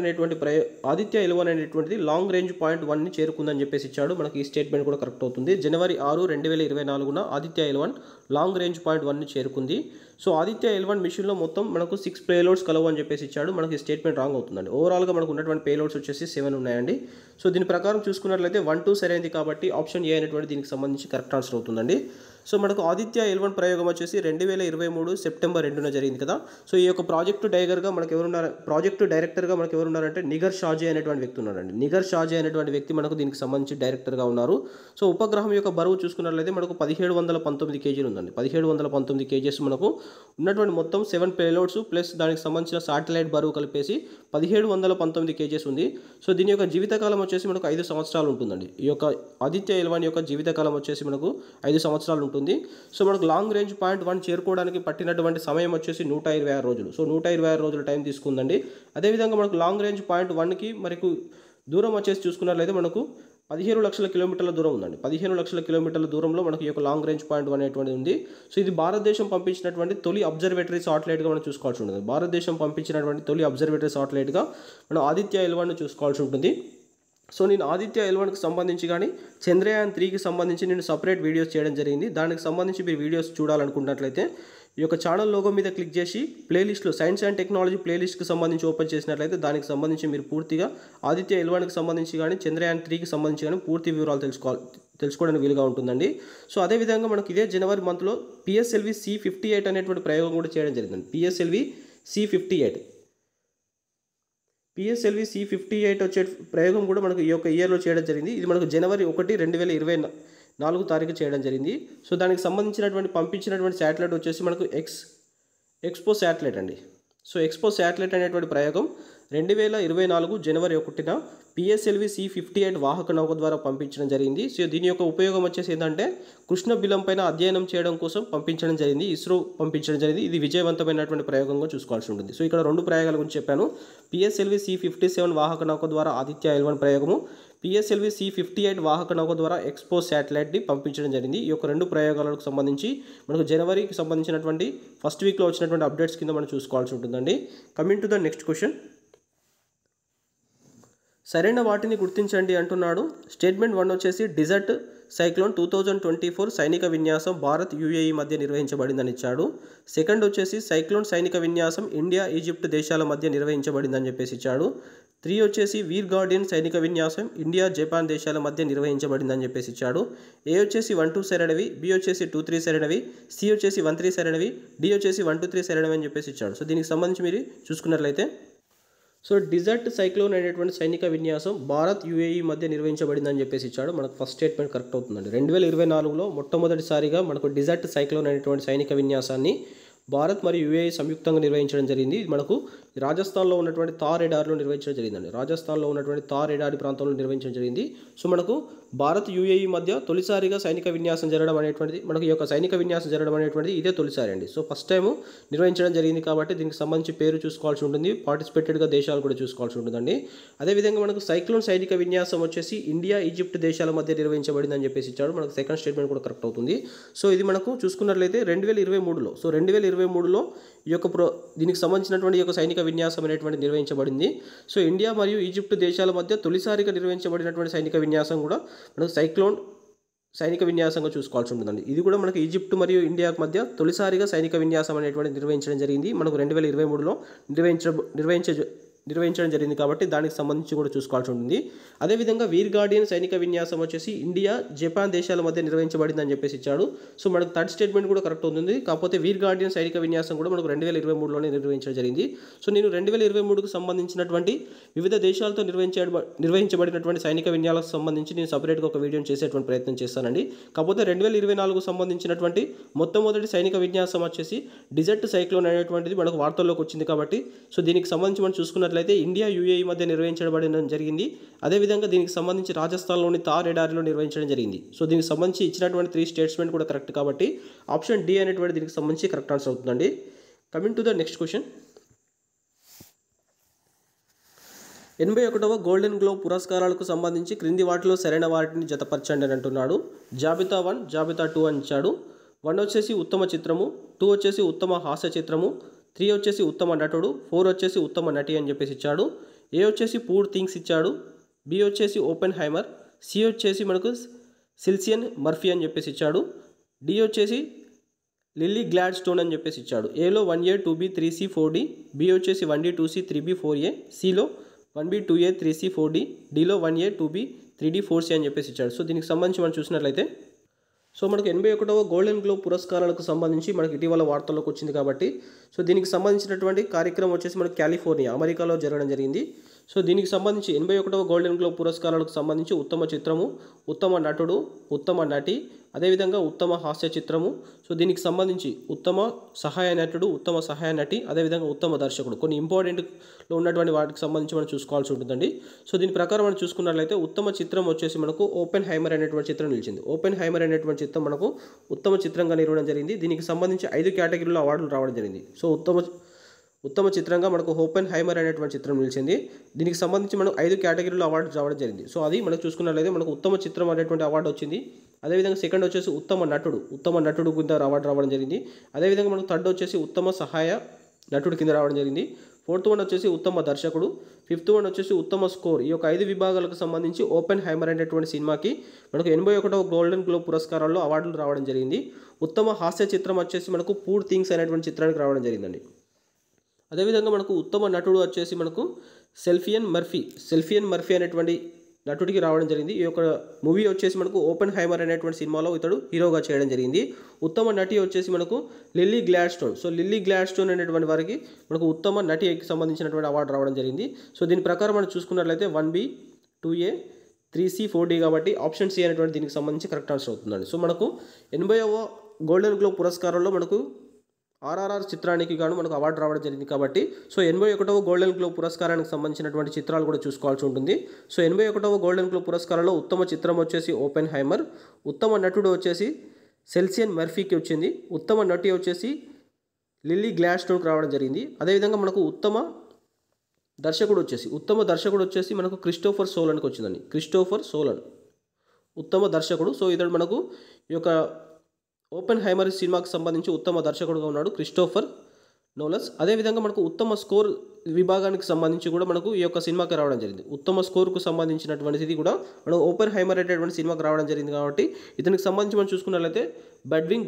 అనేటువంటిది లాంగ్ రేంజ్ పాయింట్ 1ని చేరుకుందని చెప్పేసి ఇచ్చాడు. మనకి ఈ స్టేట్మెంట్ కూడా కరెక్ట్ అవుతుంది. జనవరి 6, 2024న Aditya L1 long range point 1ని చేరుకుంది. సో ఆదిత్య L1 మిషన్లో మొత్తం మనకు 6 పేలోడ్స్ కలవు అని చెప్పేసి ఇచ్చాడు. మనకి ఈ స్టేట్మెంట్ రాంగ్ అవుతుందండి. ఓవరాల్గా మనకు ఉన్నటువంటి పేలోడ్స్ వచ్చేసి 7 ఉన్నాయండి. సో దీని ప్రకారం చూసుకున్నట్లయితే 1, 2 సరైనది కాబట్టి ఆప్షన్ ఏ అనేటువంటి దీనికి సంబంధించి కరెక్ట్ ఆన్సర్ అవుతుందండి. సో మనకు ఆదిత్య L1 ప్రయోగం వచ్చేసి 2023 సెప్టెంబర్ 2న జరిగింది కదా. సో ఈ యొక్క ప్రాజెక్టు డైరెక్టర్గా మనకు ఎవరున్నారంటే నిగర్ షాజీ అనేటువంటి వ్యక్తి ఉన్నారండి. నిగర్ షాజీ అనేటువంటి వ్యక్తి మనకు దీనికి సంబంధించి డైరెక్టర్గా ఉన్నారు. సో ఉపగ్రహం యొక్క బరువు చూసుకున్నట్లయితే మనకు 1719 కేజీలు ఉందండి. 1719 కేజీస్ మనకు ఉన్నటువంటి మొత్తం 7 పేలోడ్స్ ప్లస్ దానికి సంబంధించిన శాటిలైట్ బరువు కలిపేసి 1719 కేజీస్ ఉంది. సో దీని యొక్క జీవితకాలం వచ్చేసి మనకు 5 సంవత్సరాలు ఉంటుందండి. ఈ యొక్క ఆదిత్య L1 యొక్క జీవితకాలం వచ్చేసి మనకు 5 సంవత్సరాలు ఉంటుంది. సో మనకు లాంగ్ రేంజ్ పాయింట్ 1 చేరుకోవడానికి పట్టినటువంటి సమయం వచ్చేసి 126 రోజులు. సో 126 రోజుల టైం తీసుకుందండి. అదేవిధంగా మనకు లాంగ్ రేంజ్ పాయింట్ 1కి మనకు దూరం వచ్చేసి చూసుకున్నట్లయితే మనకు 15 లక్షల కిలోమీటర్ల దూరం ఉందండి. 15 లక్షల కిలోమీటర్ల దూరంలో మనకి ఈ యొక్క లాంగ్ రేంజ్ పాయింట్ 1 అనేటువంటిది ఉంది. సో ఇది భారతదేశం పంపించినటువంటి తొలి అబ్జర్వేటరీ సాటిలైట్గా మనం చూసుకోవాల్సి ఉంటుంది. భారతదేశం పంపించినటువంటి తొలి అబ్జర్వేటరీ సాటిలైట్గా మనం ఆదిత్య L1ను చూసుకోవాల్సి ఉంటుంది. సో నేను ఆదిత్య L1కి సంబంధించి కానీ చంద్రయాన్ 3కి సంబంధించి నేను సపరేట్ వీడియోస్ చేయడం జరిగింది. దానికి సంబంధించి మీరు వీడియోస్ చూడాలనుకున్నట్లయితే ఈ యొక్క ఛానల్ లోగో మీద క్లిక్ చేసి ప్లేలిస్ట్లో సైన్స్ అండ్ టెక్నాలజీ ప్లేలిస్ట్కి సంబంధించి ఓపెన్ చేసినట్లయితే దానికి సంబంధించి మీరు పూర్తిగా ఆదిత్య L1కి సంబంధించి కానీ చంద్రయాన్ 3కి సంబంధించి కానీ పూర్తి వివరాలు తెలుసుకోవడానికి వీలుగా ఉంటుందండి. సో అదేవిధంగా మనకి ఇదే జనవరి మంత్లో పిఎస్ఎల్వి C-58 అనేటువంటి ప్రయోగం కూడా చేయడం జరిగిందండి. పిఎస్ఎల్వి C-58 వచ్చే ప్రయోగం కూడా మనకు ఈ యొక్క ఇయర్లో చేయడం జరిగింది. ఇది మనకు జనవరి 1, 2024 తారీఖు చేయడం జరిగింది. సో దానికి సంబంధించినటువంటి పంపించినటువంటి శాటిలైట్ వచ్చేసి మనకు ఎక్స్పో శాటిలైట్ అండి. సో ఎక్స్పో శాటిలైట్ అనేటువంటి ప్రయోగం 2024 జనవరి 1న పిఎస్ఎల్వి C-58 వాహక నౌక ద్వారా పంపించడం జరిగింది. సో దీని యొక్క ఉపయోగం వచ్చేసి ఏంటంటే కృష్ణ బిలం పైన అధ్యయనం చేయడం కోసం పంపించడం జరిగింది. ఇస్రో పంపించడం జరిగింది. ఇది విజయవంతమైనటువంటి ప్రయోగంగా చూసుకోవాల్సి ఉంటుంది. సో ఇక్కడ 2 ప్రయోగాల గురించి చెప్పాను. పిఎస్ఎల్వి C-57 వాహక నౌక ద్వారా ఆదిత్య L1 ప్రయోగము, పిఎస్ఎల్వి C-58 వాహక నౌక ద్వారా ఎక్స్పో శాటిలైట్ని పంపించడం జరిగింది. ఈ యొక్క 2 ప్రయోగాలకు సంబంధించి మనకు జనవరికి సంబంధించినటువంటి ఫస్ట్ వీక్లో వచ్చినటువంటి అప్డేట్స్ కింద మనం చూసుకోవాల్సి ఉంటుందండి. Coming to the next question. సరైన వాటిని గుర్తించండి అంటున్నాడు. స్టేట్మెంట్ 1 వచ్చేసి డిజర్ట్ సైక్లోన్ 2024 సైనిక విన్యాసం భారత్ UAE మధ్య నిర్వహించబడిందని ఇచ్చాడు. సెకండ్ వచ్చేసి సైక్లోన్ సైనిక విన్యాసం ఇండియా, ఈజిప్ట్ దేశాల మధ్య నిర్వహించబడిందని చెప్పేసి ఇచ్చాడు. 3 వచ్చేసి వీర్ గార్డియన్ సైనిక విన్యాసం ఇండియా, జపాన్ దేశాల మధ్య నిర్వహించబడిందని చెప్పేసి ఇచ్చాడు. ఏ వచ్చేసి 1, 2 సరైనవి, బి వచ్చేసి 2, 3 సరైనవి, సి వచ్చేసి 1, 3 సరైనవి, డి వచ్చేసి 1, 2, 3 సరైనవి అని చెప్పేసి ఇచ్చాడు. సో దీనికి సంబంధించి మీరు చూసుకున్నట్లయితే సో డిజర్ట్ సైక్లోన్ అనేటువంటి సైనిక విన్యాసం భారత్ UAE మధ్య నిర్వహించబడిందని చెప్పేసి ఇచ్చాడు. మనకు ఫస్ట్ స్టేట్మెంట్ కరెక్ట్ అవుతుందండి. 2024లో మొట్టమొదటిసారిగా మనకు డిజర్ట్ సైక్లోన్ అనేటువంటి సైనిక విన్యాసాన్ని భారత్ మరియు UAE సంయుక్తంగా నిర్వహించడం జరిగింది. ఇది మనకు రాజస్థాన్లో ఉన్నటువంటి థార్ ఎడారిలో నిర్వహించడం జరిగిందండి. రాజస్థాన్లో ఉన్నటువంటి థార్ ఎడారి ప్రాంతంలో నిర్వహించడం జరిగింది. సో మనకు భారత్ UAE మధ్య తొలిసారిగా సైనిక విన్యాసం జరగడం అనేటువంటిది మనకు ఈ యొక్క సైనిక విన్యాసం జరగడం అనేటువంటిది ఇదే తొలిసారి అండి. సో ఫస్ట్ టైం నిర్వహించడం జరిగింది కాబట్టి దీనికి సంబంధించి పేరు చూసుకోవాల్సి ఉంటుంది. పార్టిసిపేటెడ్గా దేశాలు కూడా చూసుకోవాల్సి ఉంటుందండి. అదేవిధంగా మనకు సైక్లోన్ సైనిక విన్యాసం వచ్చేసి ఇండియా, ఈజిప్ట్ దేశాల మధ్య నిర్వహించబడిందని చెప్పేసి ఇచ్చాడు. మనకు సెకండ్ స్టేట్మెంట్ కూడా కరెక్ట్ అవుతుంది. సో ఇది మనకు చూసుకున్నట్లయితే 2023లో సో 2023లో ఈ యొక్క దీనికి సంబంధించినటువంటి ఈ యొక్క సైనిక విన్యాసం అనేటువంటి నిర్వహించబడింది. సో ఇండియా మరియు ఈజిప్ట్ దేశాల మధ్య తొలిసారిగా నిర్వహించబడినటువంటి సైనిక విన్యాసం కూడా మనకు సైక్లోన్ సైనిక విన్యాసంగా చూసుకోవాల్సి ఉంటుందండి. ఇది కూడా మనకు ఈజిప్ట్ మరియు ఇండియా మధ్య తొలిసారిగా సైనిక విన్యాసం అనేటువంటి నిర్వహించడం జరిగింది. మనకు 2023లో నిర్వహించడం జరిగింది కాబట్టి దానికి సంబంధించి కూడా చూసుకోవాల్సి ఉంటుంది. అదేవిధంగా వీర్ గార్డియన్ సైనిక విన్యాసం వచ్చేసి ఇండియా, జపాన్ దేశాల మధ్య నిర్వహించబడిందని చెప్పేసి ఇచ్చాడు. సో మనకు థర్డ్ స్టేట్మెంట్ కూడా కరెక్ట్ ఉంటుంది. కాకపోతే వీర్ గార్డియన్ సైనిక విన్యాసం కూడా మనకు 2023లోనే నిర్వహించడం జరిగింది. సో నేను 2023కు సంబంధించినటువంటి వివిధ దేశాలతో నిర్వహించబడినటువంటి సైనిక విన్యాసాలకు సంబంధించి నేను సపరేట్గా ఒక వీడియోని చేసేటువంటి ప్రయత్నం చేస్తానండి. కాకపోతే 2024కు సంబంధించినటువంటి మొట్టమొదటి సైనిక విన్యాసం వచ్చేసి డిజర్ట్ సైక్లోన్ అనేటువంటిది మనకు వార్తల్లోకి వచ్చింది కాబట్టి సో దీనికి సంబంధించి మనం చూసుకున్నట్లయితే ఇండియా యుఏఈ మధ్య నిర్వహించబడడం జరిగింది. అదేవిధంగా దీనికి సంబంధించి రాజస్థాన్లోని తార్ ఎడారిలో నిర్వహించడం జరిగింది. సో దీనికి సంబంధించి ఇచ్చినటువంటి 3 స్టేట్మెంట్ కూడా కరెక్ట్ కాబట్టి ఆప్షన్ డి అనేటువంటి దీనికి సంబంధించి కరెక్ట్ ఆన్సర్ అవుతుందండి. Coming to the next question. 81వ గోల్డెన్ గ్లోబ్ పురస్కారాలకు సంబంధించి క్రింది వాటిలో సరైన వాటిని జతపరచండి అని అంటున్నాడు. జాబితా 1, జాబితా 2 అని ఇచ్చాడు. 1 వచ్చేసి ఉత్తమ చిత్రము, 2 వచ్చేసి ఉత్తమ హాస్య చిత్రము, 3 వచ్చేసి ఉత్తమ నటుడు, 4 వచ్చేసి ఉత్తమ నటి అని చెప్పేసి ఇచ్చాడు. ఏ వచ్చేసి పూర్ థింగ్స్ ఇచ్చాడు, బి వచ్చేసి ఓపెన్ హైమర్, సి వచ్చేసి మనకు సిల్సియన్ మర్ఫీ అని చెప్పేసి ఇచ్చాడు, డి వచ్చేసి లిల్లీ గ్లాడ్ స్టోన్ అని చెప్పేసి ఇచ్చాడు. ఏలో 1A 2B 3C 4D, B వచ్చేసి 1D 2C 3B 4A, సిలో 1B 2A 3C 4D, డిలో 1A 2B 3D 4C అని చెప్పేసి ఇచ్చాడు. సో దీనికి సంబంధించి మనం చూసినట్లయితే సో మనకు 81వ గోల్డెన్ గ్లోబ్ పురస్కారాలకు సంబంధించి మనకి ఇటీవల వార్తల్లోకి వచ్చింది కాబట్టి సో దీనికి సంబంధించినటువంటి కార్యక్రమం వచ్చేసి మనకు కాలిఫోర్నియా, అమెరికాలో జరగడం జరిగింది. సో దీనికి సంబంధించి 81వ గోల్డెన్ గ్లోబ్ పురస్కారాలకు సంబంధించి ఉత్తమ చిత్రము, ఉత్తమ నటుడు, ఉత్తమ నటి, అదేవిధంగా ఉత్తమ హాస్య చిత్రము, సో దీనికి సంబంధించి ఉత్తమ సహాయ నటుడు, ఉత్తమ సహాయ నటి, అదేవిధంగా ఉత్తమ దర్శకుడు, కొన్ని ఇంపార్టెంట్లో ఉన్నటువంటి వాటికి సంబంధించి మనం చూసుకోవాల్సి ఉంటుందండి. సో దీని ప్రకారం మనం చూసుకున్నట్లయితే ఉత్తమ చిత్రం వచ్చేసి మనకు ఓపెన్ హైమర్ అనేటువంటి చిత్రం నిలిచింది. ఓపెన్ హైమర్ అనేటువంటి చిత్రం మనకు ఉత్తమ చిత్రంగా నిలవడం జరిగింది. దీనికి సంబంధించి 5 కేటగిరీలో అవార్డులు రావడం జరిగింది. సో ఉత్తమ చిత్రంగా మనకు ఓపెన్ హైమర్ అనేటువంటి చిత్రం నిలిచింది. దీనికి సంబంధించి మనకు 5 కేటగిరీలో అవార్డు రావడం జరిగింది. సో అది మనకు చూసుకున్నట్లయితే మనకు ఉత్తమ చిత్రం అనేటువంటి అవార్డు వచ్చింది. అదేవిధంగా సెకండ్ వచ్చేసి ఉత్తమ నటుడు కింద అవార్డు రావడం జరిగింది. అదేవిధంగా మనకు థర్డ్ వచ్చేసి ఉత్తమ సహాయ నటుడు కింద రావడం జరిగింది. 4th వన్ వచ్చేసి ఉత్తమ దర్శకుడు, 5th వన్ వచ్చేసి ఉత్తమ స్కోర్. ఈ యొక్క 5 విభాగాలకు సంబంధించి ఓపెన్ హైమర్ అనేటువంటి సినిమాకి మనకు 81వ గోల్డెన్ గ్లోబ్ పురస్కారాల్లో అవార్డులు రావడం జరిగింది. ఉత్తమ హాస్య చిత్రం వచ్చేసి మనకు పూర్ థింగ్స్ అనేటువంటి చిత్రానికి రావడం జరిగిందండి. అదేవిధంగా మనకు ఉత్తమ నటుడు వచ్చేసి మనకు సెల్ఫియన్ మర్ఫీ అనేటువంటి నటుడికి రావడం జరిగింది. ఈ యొక్క మూవీ వచ్చేసి మనకు ఓపెన్ హైమర్ అనేటువంటి సినిమాలో ఇతడు హీరోగా చేయడం జరిగింది. ఉత్తమ నటి వచ్చేసి మనకు lily glad stone. So lily glad stone అనేటువంటి వారికి మనకు ఉత్తమ నటికి సంబంధించినటువంటి అవార్డు రావడం జరిగింది. సో దీని ప్రకారం మనం చూసుకున్నట్లయితే 1B 2A 3C 4D కాబట్టి ఆప్షన్ సి అనేటువంటి దీనికి సంబంధించి కరెక్ట్ ఆన్సర్ అవుతుందండి. సో మనకు 80వ గోల్డెన్ గ్లోబ్ పురస్కారంలో మనకు RRR చిత్రానికి గాను మనకు అవార్డు రావడం జరిగింది కాబట్టి సో 81వ గోల్డెన్ గ్లోబ్ పురస్కారానికి సంబంధించినటువంటి చిత్రాలు కూడా చూసుకోవాల్సి ఉంటుంది. సో 81వ గోల్డెన్ గ్లోబ్ పురస్కారంలో ఉత్తమ చిత్రం వచ్చేసి ఓపెన్ హైమర్, ఉత్తమ నటుడు వచ్చేసి సిల్సియన్ మర్ఫీకి వచ్చింది, ఉత్తమ నటి వచ్చేసి లిల్లీ గ్లాడ్ స్టోన్కి రావడం జరిగింది. అదేవిధంగా మనకు ఉత్తమ దర్శకుడు వచ్చేసి మనకు క్రిస్టోఫర్ సోలన్కి వచ్చిందండి. క్రిస్టోఫర్ సోలన్ ఉత్తమ దర్శకుడు. సో ఇతడు మనకు ఈ యొక్క ఓపెన్ హైమర్ సినిమాకి సంబంధించి ఉత్తమ దర్శకుడుగా ఉన్నాడు క్రిస్టోఫర్ నోలస్. అదేవిధంగా మనకు ఉత్తమ స్కోర్ విభాగానికి సంబంధించి కూడా మనకు ఈ యొక్క సినిమాకి రావడం జరిగింది. ఉత్తమ స్కోర్కు సంబంధించినటువంటిది కూడా మనకు ఓపెన్ హైమర్ అనేటువంటి సినిమాకి రావడం జరిగింది కాబట్టి ఇతనికి సంబంధించి మనం చూసుకున్నట్లయితే బెడ్విన్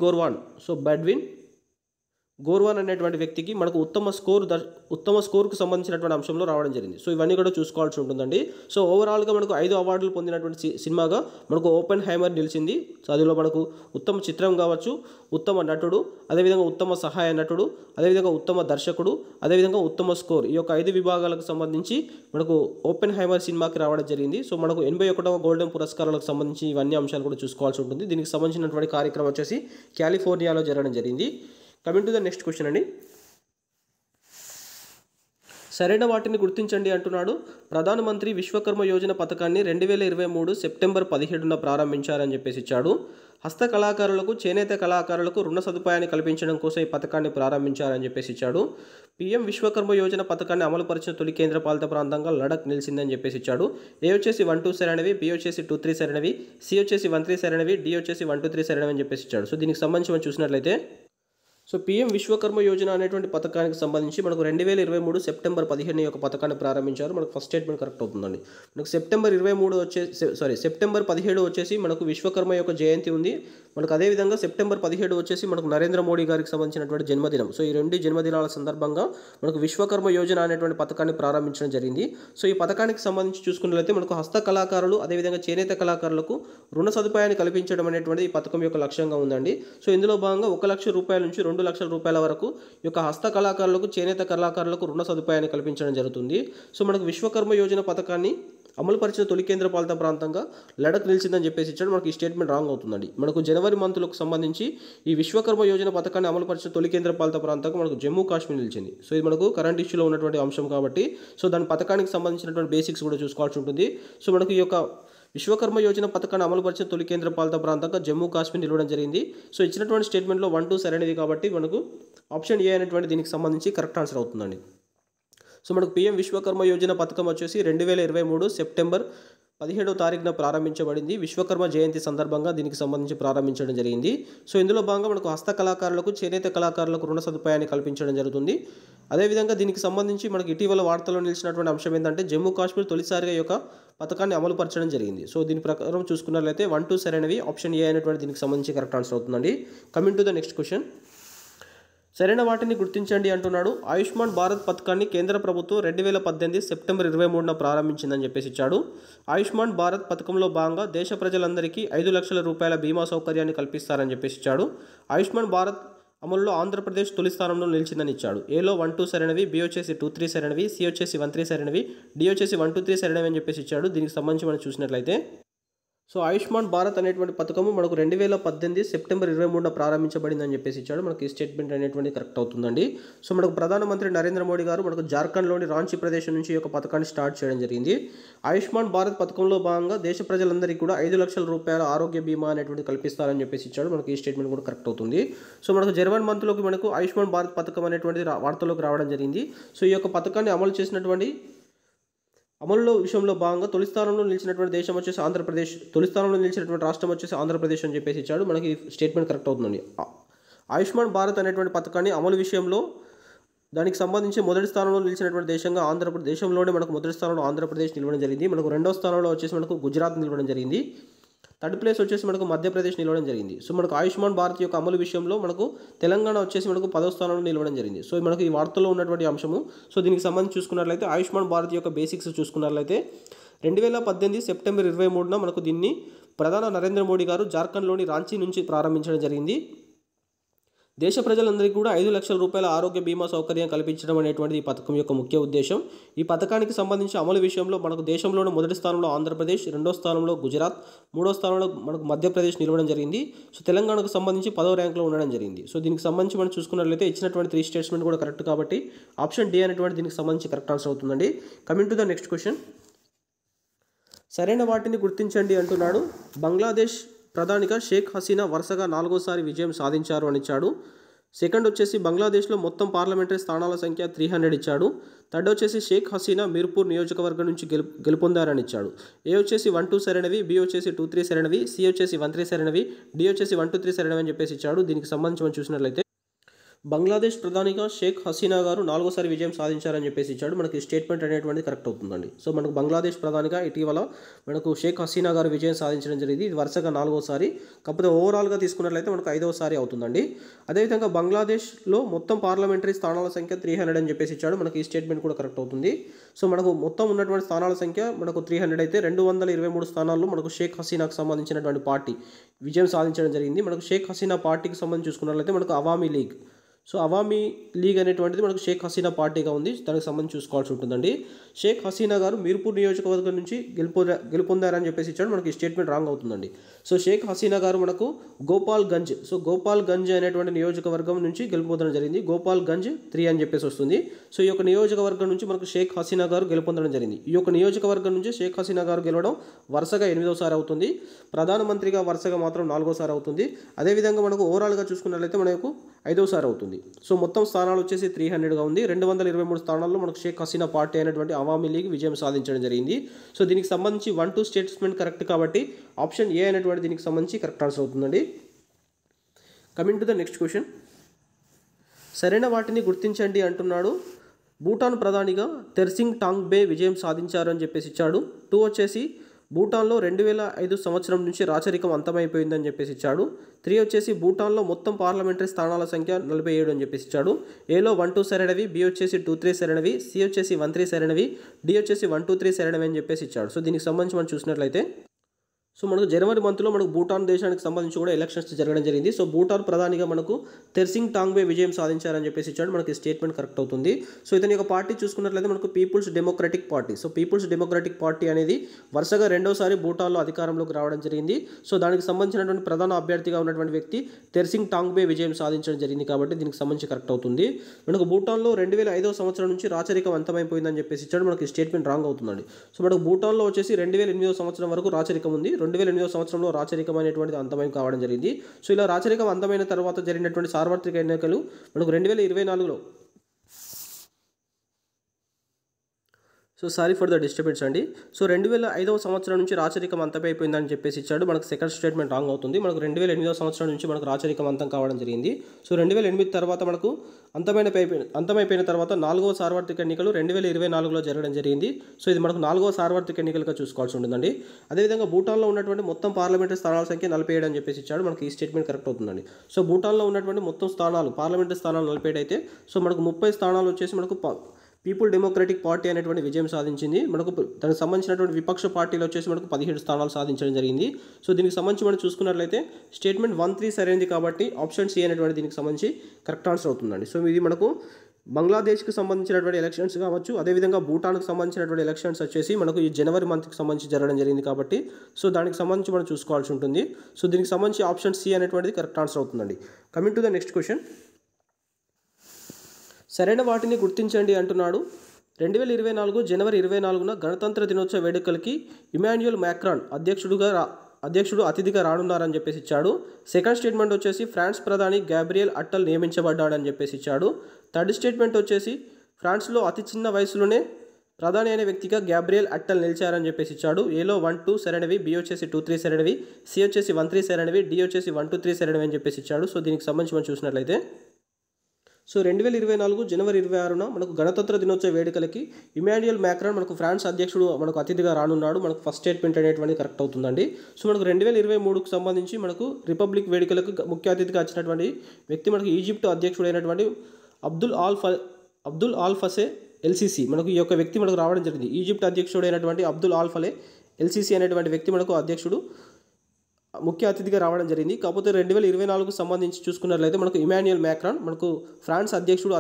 గోర్వాన్ అనేటువంటి వ్యక్తికి మనకు ఉత్తమ స్కోర్కు సంబంధించినటువంటి అంశంలో రావడం జరిగింది. సో ఇవన్నీ కూడా చూసుకోవాల్సి ఉంటుందండి. సో ఓవరాల్గా మనకు 5 అవార్డులు పొందినటువంటి సినిమాగా మనకు ఓపెన్ హైమర్ నిలిచింది. సో అందులో మనకు ఉత్తమ చిత్రం కావచ్చు, ఉత్తమ నటుడు, అదేవిధంగా ఉత్తమ సహాయ నటుడు, అదేవిధంగా ఉత్తమ దర్శకుడు, అదేవిధంగా ఉత్తమ స్కోర్, ఈ యొక్క 5 విభాగాలకు సంబంధించి మనకు ఓపెన్ హైమర్ సినిమాకి రావడం జరిగింది. సో మనకు 81వ గోల్డెన్ పురస్కారాలకు సంబంధించి ఇవన్నీ అంశాలు కూడా చూసుకోవాల్సి ఉంటుంది. దీనికి సంబంధించినటువంటి కార్యక్రమం వచ్చేసి కాలిఫోర్నియాలో జరగడం జరిగింది. Coming to the next question అండి. సరైన వాటిని గుర్తించండి అంటున్నాడు. ప్రధానమంత్రి విశ్వకర్మ యోజన పథకాన్ని 2023 సెప్టెంబర్ 17న ప్రారంభించారని చెప్పేసి ఇచ్చాడు. హస్త కళాకారులకు, చేనేత కళాకారులకు రుణ సదుపాయాన్ని కల్పించడం కోసం ఈ పథకాన్ని ప్రారంభించారని చెప్పేసి ఇచ్చాడు. PM విశ్వకర్మ యోజన పథకాన్ని అమలుపరిచిన తొలి కేంద్రపాలిత ప్రాంతంగా లడక్ నిలిచిందని చెప్పేసి ఇచ్చాడు. ఏ వచ్చేసి 1-2 సరైనవి, బి వచ్చేసి 2-3 సరైనవి, సి వచ్చేసి 1-3 సరైనవి, డి వచ్చేసి 1-2-3 సరైనవి అని చెప్పేసి ఇచ్చాడు. సో దీనికి సంబంధించి మనం చూసినట్లయితే సో పీఎం విశ్వకర్మ యోజన అనేటువంటి పథకానికి సంబంధించి మనకు 2023 సెప్టెంబర్ 15 యొక్క పథకాన్ని ప్రారంభించారు. మనకు ఫస్ట్ స్టేట్మెంట్ కరెక్ట్ అవుతుందండి. మనకు సెప్టెంబర్ 17 వచ్చేసి మనకు విశ్వకర్మ యొక్క జయంతి ఉంది. మనకు అదేవిధంగా సెప్టెంబర్ 17 వచ్చేసి మనకు నరేంద్ర మోడీ గారికి సంబంధించినటువంటి జన్మదినం. సో ఈ రెండు జన్మదినాల సందర్భంగా మనకు విశ్వకర్మ యోజన అనేటువంటి పథకాన్ని ప్రారంభించడం జరిగింది. సో ఈ పథకానికి సంబంధించి చూసుకున్నట్లయితే మనకు హస్త కళాకారులు అదేవిధంగా చేనేత కళాకారులకు రుణ సదుపాయాన్ని కల్పించడం అనేటువంటి ఈ పథకం యొక్క లక్ష్యంగా ఉందండి. సో ఇందులో భాగంగా 1 లక్ష రూపాయల నుంచి 2 లక్షల రూపాయల వరకు ఈ యొక్క హస్త కళాకారులకు చేనేత కళాకారులకు రుణ సదుపాయాన్ని కల్పించడం జరుగుతుంది. సో మనకు విశ్వకర్మ యోజన పథకాన్ని అమలుపరిచిన తొలి కేంద్ర పాలిత ప్రాంతంగా లడఖ్ నిలిచిందని చెప్పేసి ఇచ్చాడు. మనకి ఈ స్టేట్మెంట్ రాంగ్ అవుతుందండి. మనకు జనవరి మంత్లకు సంబంధించి ఈ విశ్వకర్మ యోజన పథకాన్ని అమలుపరిచిన తొలి కేంద్ర పాలిత ప్రాంతంగా మనకు జమ్మూ కాశ్మీర్ నిలిచింది. సో ఇది మనకు కరెంట్ ఇష్యూలో ఉన్నటువంటి అంశం కాబట్టి సో దాని పథకానికి సంబంధించినటువంటి బేసిక్స్ కూడా చూసుకోవాల్సి ఉంటుంది. సో మనకు ఈ యొక్క విశ్వకర్మ యోజన పథకాన్ని అమలుపరిచిన తొలి కేంద్ర పాలిత ప్రాంతంగా జమ్మూ కాశ్మీర్ నిలవడం జరిగింది. సో ఇచ్చినటువంటి స్టేట్మెంట్లో 1, 2 సరైనది కాబట్టి మనకు ఆప్షన్ ఏ అనేటువంటి దీనికి సంబంధించి కరెక్ట్ ఆన్సర్ అవుతుందండి. సో మనకు పీఎం విశ్వకర్మ యోజన పథకం వచ్చేసి 2023 సెప్టెంబర్ 17వ తారీఖున ప్రారంభించబడింది. విశ్వకర్మ జయంతి సందర్భంగా దీనికి సంబంధించి ప్రారంభించడం జరిగింది. సో ఇందులో భాగంగా మనకు హస్త కళాకారులకు చేనేత కళాకారులకు రుణ సదుపాయాన్ని కల్పించడం జరుగుతుంది. అదేవిధంగా దీనికి సంబంధించి మనకు ఇటీవల వార్తల్లో నిలిచినటువంటి అంశం ఏంటంటే జమ్మూ కాశ్మీర్ తొలిసారిగా యొక్క పథకాన్ని అమలుపరచడం జరిగింది. సో దీని ప్రకారం చూసుకున్నట్లయితే 1, 2 సరైనవి ఆప్షన్ ఏ అనేటువంటి దీనికి సంబంధించి కరెక్ట్ ఆన్సర్ అవుతుందండి. Coming to the next question. సరైన వాటిని గుర్తించండి అంటున్నాడు. ఆయుష్మాన్ భారత్ పథకాన్ని కేంద్ర ప్రభుత్వం 2018 సెప్టెంబర్ 23న ప్రారంభించిందని చెప్పేసి ఇచ్చాడు. ఆయుష్మాన్ భారత్ పథకంలో భాగంగా దేశ ప్రజలందరికీ 5 లక్షల రూపాయల బీమా సౌకర్యాన్ని కల్పిస్తారని చెప్పేసి ఇచ్చాడు. ఆయుష్మాన్ భారత్ అమలులో ఆంధ్రప్రదేశ్ తొలి స్థానంలో నిలిచిందని ఇచ్చాడు. ఏలో 1, 2 సరైనవి, బి వచ్చేసి 2, 3 సరైనవి, సి వచ్చేసి 1, 3 సరైనవి, డి వచ్చేసి 1, 2, 3 సరైనవి అని చెప్పేసి ఇచ్చాడు. దీనికి సంబంధించి మనం చూసినట్లయితే సో ఆయుష్మాన్ భారత్ అనేటువంటి పథకము మనకు 2018 సెప్టెంబర్ 23న ప్రారంభించబడిందని చెప్పేసి ఇచ్చాడు. మనకి ఈ స్టేట్మెంట్ అనేటువంటి కరెక్ట్ అవుతుందండి. సో మనకు ప్రధానమంత్రి నరేంద్ర మోడీ గారు మనకు జార్ఖండ్లోని రాంచీ ప్రదేశం నుంచి ఈ యొక్క పథకాన్ని స్టార్ట్ చేయడం జరిగింది. ఆయుష్మాన్ భారత్ పథకంలో భాగంగా దేశ ప్రజలందరికీ కూడా 5 లక్షల రూపాయల ఆరోగ్య బీమా అనేటువంటి కల్పిస్తారని చెప్పేసి ఇచ్చాడు. మనకి ఈ స్టేట్మెంట్ కూడా కరెక్ట్ అవుతుంది. సో మనకు జనవరి మంత్లోకి మనకు ఆయుష్మాన్ భారత్ పథకం అనేటువంటి వార్తల్లోకి రావడం జరిగింది. సో ఈ యొక్క పథకాన్ని అమలు చేసినటువంటి అమలులో విషయంలో భాగంగా తొలి స్థానంలో నిలిచినటువంటి దేశం వచ్చేసి ఆంధ్రప్రదేశ్, తొలి స్థానంలో నిలిచినటువంటి రాష్ట్రం వచ్చేసి ఆంధ్రప్రదేశ్ అని చెప్పేసి ఇచ్చాడు. మనకి స్టేట్మెంట్ కరెక్ట్ అవుతుందండి. ఆయుష్మాన్ భారత్ అనేటువంటి పథకాన్ని అమలు విషయంలో దానికి సంబంధించి మొదటి స్థానంలో నిలిచినటువంటి దేశంగా దేశంలోనే మనకు మొదటి స్థానంలో ఆంధ్రప్రదేశ్ నిలవడం జరిగింది. మనకు రెండో స్థానంలో వచ్చేసి మనకు గుజరాత్ నిలవడం జరిగింది. థర్డ్ ప్లేస్ వచ్చేసి మనకు మధ్యప్రదేశ్ నిలవడం జరిగింది. సో మనకు ఆయుష్మాన్ భారత్ యొక్క అమలు విషయంలో మనకు తెలంగాణ వచ్చేసి మనకు 10వ స్థానంలో నిలవడం జరిగింది. సో మనకు ఈ వార్తల్లో ఉన్నటువంటి అంశము. సో దీనికి సంబంధించి చూసుకున్నట్లయితే ఆయుష్మాన్ భారత్ యొక్క బేసిక్స్ చూసుకున్నట్లయితే 2018 సెప్టెంబర్ 23న మనకు దీన్ని ప్రధాని నరేంద్ర మోడీ గారు జార్ఖండ్లోని రాంచీ నుంచి ప్రారంభించడం జరిగింది. దేశ ప్రజలందరికీ కూడా 5 లక్షల రూపాయల ఆరోగ్య బీమా సౌకర్యం కల్పించడం అనేటువంటిది ఈ పథకం యొక్క ముఖ్య ఉద్దేశం. ఈ పథకానికి సంబంధించి అమలు విషయంలో మనకు దేశంలోని మొదటి స్థానంలో ఆంధ్రప్రదేశ్, రెండో స్థానంలో గుజరాత్, మూడో స్థానంలో మనకు మధ్యప్రదేశ్ నిలవడం జరిగింది. సో తెలంగాణకు సంబంధించి 10వ ర్యాంక్లో ఉండడం జరిగింది. సో దీనికి సంబంధించి మనం చూసుకున్నట్లయితే ఇచ్చినటువంటి 3 స్టేట్మెంట్ కూడా కరెక్ట్ కాబట్టి ఆప్షన్ డి అనేటువంటి దీనికి సంబంధించి కరెక్ట్ ఆన్సర్ అవుతుందండి. Coming to the next question. సరైన వాటిని గుర్తించండి అంటున్నాడు. బంగ్లాదేశ్ ప్రధానిగా షేక్ హసీనా వరుసగా 4వసారి విజయం సాధించారు అని ఇచ్చాడు. సెకండ్ వచ్చేసి బంగ్లాదేశ్లో మొత్తం పార్లమెంటరీ స్థానాల సంఖ్య 300 ఇచ్చాడు. థర్డ్ వచ్చేసి షేక్ హసీనా మీర్పూర్ నియోజకవర్గం నుంచి గెలుపొందారని ఇచ్చాడు. ఏ వచ్చేసి 1, 2 సరైనవి, బి వచ్చేసి 2, 3 సరైనవి, సి వచ్చేసి 1, 3 సరైనవి, డి వచ్చేసి 1, 2, 3 సరైనవి అని చెప్పేసి ఇచ్చాడు. దీనికి సంబంధించి మనం చూసినట్లయితే బంగ్లాదేశ్ ప్రధానిగా షేక్ హసీనా గారు 4వసారి విజయం సాధించారని చెప్పేసి ఇచ్చాడు. మనకి స్టేట్మెంట్ అనేటువంటిది కరెక్ట్ అవుతుందండి. సో మనకు బంగ్లాదేశ్ ప్రధానిగా ఇటీవల మనకు షేక్ హసీనా గారు విజయం సాధించడం జరిగింది. ఇది వరుసగా 4వసారి, కాకపోతే ఓవరాల్గా తీసుకున్నట్లయితే మనకు 5వసారి అవుతుందండి. అదేవిధంగా బంగ్లాదేశ్లో మొత్తం పార్లమెంటరీ స్థానాల సంఖ్య 300 అని చెప్పేసి ఇచ్చాడు. మనకి ఈ స్టేట్మెంట్ కూడా కరెక్ట్ అవుతుంది. సో మనకు మొత్తం ఉన్నటువంటి స్థానాల సంఖ్య మనకు 300 అయితే 223 స్థానాల్లో మనకు షేక్ హసీనాకు సంబంధించినటువంటి పార్టీ విజయం సాధించడం జరిగింది. మనకు షేక్ హసీనా పార్టీకి సంబంధించి చూసుకున్నట్లయితే మనకు Awami league, so Awami league అనేటువంటిది మనకు షేక్ హసీనా పార్టీగా ఉంది. దానికి సంబంధించి చూసుకోవాల్సి ఉంటుందండి. షేక్ హసీనా గారు మీర్పూర్ నియోజకవర్గం నుంచి గెలుపొందారని చెప్పేసి ఇచ్చాడు. మనకి స్టేట్మెంట్ రాంగ్ అవుతుందండి. సో షేక్ హసీనా గారు మనకు గోపాల్ గంజ్ అనేటువంటి నియోజకవర్గం నుంచి గెలుపొందడం జరిగింది. గోపాల్ గంజ్ 3 అని చెప్పేసి వస్తుంది. సో ఈ యొక్క నియోజకవర్గం నుంచి మనకు షేక్ హసీనా గారు గెలుపొందడం జరిగింది. ఈ యొక్క నియోజకవర్గం నుంచి షేక్ హసీనా గారు గెలవడం వరుసగా 8వసారి అవుతుంది. ప్రధానమంత్రిగా వరుసగా మాత్రం 4వసారి అవుతుంది. అదేవిధంగా మనకు ఓవరాల్గా చూసుకున్నట్లయితే మనకు 5వసారి అవుతుంది. సో మొత్తం స్థానాలు వచ్చేసి 300గా ఉంది. 223 స్థానాల్లో మనకు షేక్ హసీనా పార్టీ అయినటువంటి అవామీ లీగ్ విజయం సాధించడం జరిగింది. సో దీనికి సంబంధించి 1, 2 స్టేట్మెంట్ కరెక్ట్ కాబట్టి ఆప్షన్ ఏ అనేటువంటి దీనికి సంబంధించి కరెక్ట్ ఆన్సర్ అవుతుందండి. Coming to the next question. సరైన వాటిని గుర్తించండి అంటున్నాడు. భూటాన్ ప్రధానిగా తెర్సింగ్ టాంగ్బే విజయం సాధించారు అని చెప్పేసి ఇచ్చాడు. 2 వచ్చేసి భూటాన్లో 2005 సంవత్సరం నుంచి రాచరికం అంతమైపోయిందని చెప్పేసి ఇచ్చాడు. 3 వచ్చేసి భూటాన్లో మొత్తం పార్లమెంటరీ స్థానాల సంఖ్య 47 అని చెప్పేసి ఇచ్చాడు. ఏలో 1, 2 సరైనవి, బి వచ్చేసి 2, 3 సరైనవి, సి వచ్చేసి 1, 3 సరైనవి, డి వచ్చేసి 1, 2, 3 సరైనవి అని చెప్పేసి ఇచ్చాడు. సో దీనికి సంబంధించి మనం చూసినట్లయితే సో మనకు జనవరి మంత్లో మనకు భూటాన్ దేశానికి సంబంధించి కూడా ఎలక్షన్స్ జరగడం జరిగింది. సో భూటాన్ ప్రధానిగా మనకు తెర్సింగ్ టాంగ్బే విజయం సాధించారని చెప్పేసి ఇచ్చాడు. మనకి స్టేట్మెంట్ కరెక్ట్ అవుతుంది. సో ఇతని యొక్క పార్టీ చూసుకున్నట్లయితే మనకు people's democratic party. So people's democratic party అనేది వరుసగా రెండోసారి భూటాన్లో అధికారంలోకి రావడం జరిగింది. సో దానికి సంబంధించినటువంటి ప్రధాన అభ్యర్థిగా ఉన్నటువంటి వ్యక్తి తెర్సింగ్ టాంగ్బే విజయం సాధించడం జరిగింది కాబట్టి దీనికి సంబంధించి కరెక్ట్ అవుతుంది. మనకు భూటాన్లో 2005 సంవత్సరం నుంచి రాచరికం అంతమైపోయిందని చెప్పేసి ఇచ్చాడు. మనకి స్టేట్మెంట్ రాంగ్ అవుతుందండి. సో మనకు భూటాన్లో వచ్చేసి 2008 సంవత్సరం వరకు రాచరికం ఉంది. 2008 సంవత్సరంలో రాచరికం అనేటువంటిది అంతమై కావడం జరిగింది. సో ఇలా రాచరికం అంతమైన తర్వాత జరిగినటువంటి సార్వత్రిక ఎన్నికలు మనకు 2024లో so sorry for the disturbance అండి. సో 2005 సంవత్సరం నుంచి రాచరికం అంతమైపోయిందని చెప్పేసి ఇచ్చాడు. మనకు సెకండ్ స్టేట్మెంట్ రాంగ్ అవుతుంది. మనకు 2008 సంవత్సరం నుంచి మనకు రాచరికం అంతం కావడం జరిగింది. సో 2008 తర్వాత మనకు అంతమైపోయిన తర్వాత 4వ సార్వత్రిక ఎన్నికలు 2024లో జరగడం జరిగింది. సో ఇది మనకు 4వ సార్వత్రిక ఎన్నికలుగా చూసుకోవాల్సి ఉంటుందండి. అదేవిధంగా భూటాన్లో ఉన్నటువంటి మొత్తం పార్లమెంటరీ స్థానాల సంఖ్య 47 అని చెప్పేసి ఇచ్చాడు. మనకి ఈ స్టేట్మెంట్ కరెక్ట్ అవుతుందండి. సో భూటాన్లో ఉన్నటువంటి మొత్తం స్థానాలు పార్లమెంటరీ స్థానాలు 47 అయితే సో మనకు 30 స్థానాలు వచ్చేసి మనకు పీపుల్ డెమోక్రటిక్ పార్టీ అనేటువంటి విజయం సాధించింది. మనకు దానికి సంబంధించినటువంటి విపక్ష పార్టీలు వచ్చేసి మనకు 17 స్థానాలు సాధించడం జరిగింది. సో దీనికి సంబంధించి మనం చూసుకున్నట్లయితే స్టేట్మెంట్ 1, 3 సరైనది కాబట్టి ఆప్షన్ సి అనేటువంటి దీనికి సంబంధించి కరెక్ట్ ఆన్సర్ అవుతుందండి. సో ఇది మనకు బంగ్లాదేశ్కి సంబంధించినటువంటి ఎలక్షన్స్ కావచ్చు, అదేవిధంగా భూటాన్కి సంబంధించినటువంటి ఎలక్షన్స్ వచ్చేసి మనకు ఈ జనవరి మంత్కి సంబంధించి జరగడం జరిగింది కాబట్టి సో దానికి సంబంధించి మనం చూసుకోవాల్సి ఉంటుంది. సో దీనికి సంబంధించి ఆప్షన్ సి అనేటువంటిది కరెక్ట్ ఆన్సర్ అవుతుందండి. Coming to the next question. సరైన వాటిని గుర్తించండి అంటున్నాడు. 2024 జనవరి 24న గణతంత్ర దినోత్సవ వేడుకలకి ఇమాన్యుయల్ మ్యాక్రాన్ అధ్యక్షుడు అతిథిగా రానున్నారని చెప్పేసి ఇచ్చాడు. సెకండ్ స్టేట్మెంట్ వచ్చేసి ఫ్రాన్స్ ప్రధాని గ్యాబ్రియల్ అట్టల్ నియమించబడ్డాడని చెప్పేసి ఇచ్చాడు. థర్డ్ స్టేట్మెంట్ వచ్చేసి ఫ్రాన్స్లో అతి చిన్న వయసులోనే ప్రధాని అనే వ్యక్తిగా గ్యాబ్రియల్ అట్టల్ నిలిచారని చెప్పేసి ఇచ్చాడు. ఏలో 1, 2 సరైనవి, బి వచ్చేసి 2, 3 సరైనవి, సి వచ్చేసి 1, 3 సరైనవి, డి వచ్చేసి 1, 2, 3 సరైనవి అని చెప్పేసి ఇచ్చాడు. సో దీనికి సంబంధించి మనం చూసినట్లయితే సో 2024 జనవరి 26న మనకు గణతంత్ర దినోత్సవ వేడుకలకి ఇమాన్యుయల్ మ్యాక్రాన్ మనకు ఫ్రాన్స్ అధ్యక్షుడు మనకు అతిథిగా రానున్నాడు. మనకు ఫస్ట్ స్టేట్మెంట్ అనేటువంటి కరెక్ట్ అవుతుందండి. సో మనకు 2023కు సంబంధించి మనకు రిపబ్లిక్ వేడుకలకు ముఖ్య అతిథిగా వచ్చినటువంటి వ్యక్తి మనకు ఈజిప్ట్ అధ్యక్షుడు అయినటువంటి అబ్దుల్ ఆల్ ఫసే ఎల్సిసి మనకు ఈ యొక్క వ్యక్తి మనకు రావడం జరిగింది. ఈజిప్ట్ అధ్యక్షుడు అయినటువంటి అబ్దుల్ ఆల్ ఫలే ఎల్సిసి అనేటువంటి వ్యక్తి మనకు అధ్యక్షుడు ముఖ్య అతిథిగా రావడం జరిగింది. కాకపోతే 2024కు సంబంధించి చూసుకున్నట్లయితే మనకు ఇమాన్యుయల్ మ్యాక్రాన్ మనకు ఫ్రాన్స్ అధ్యక్షుడు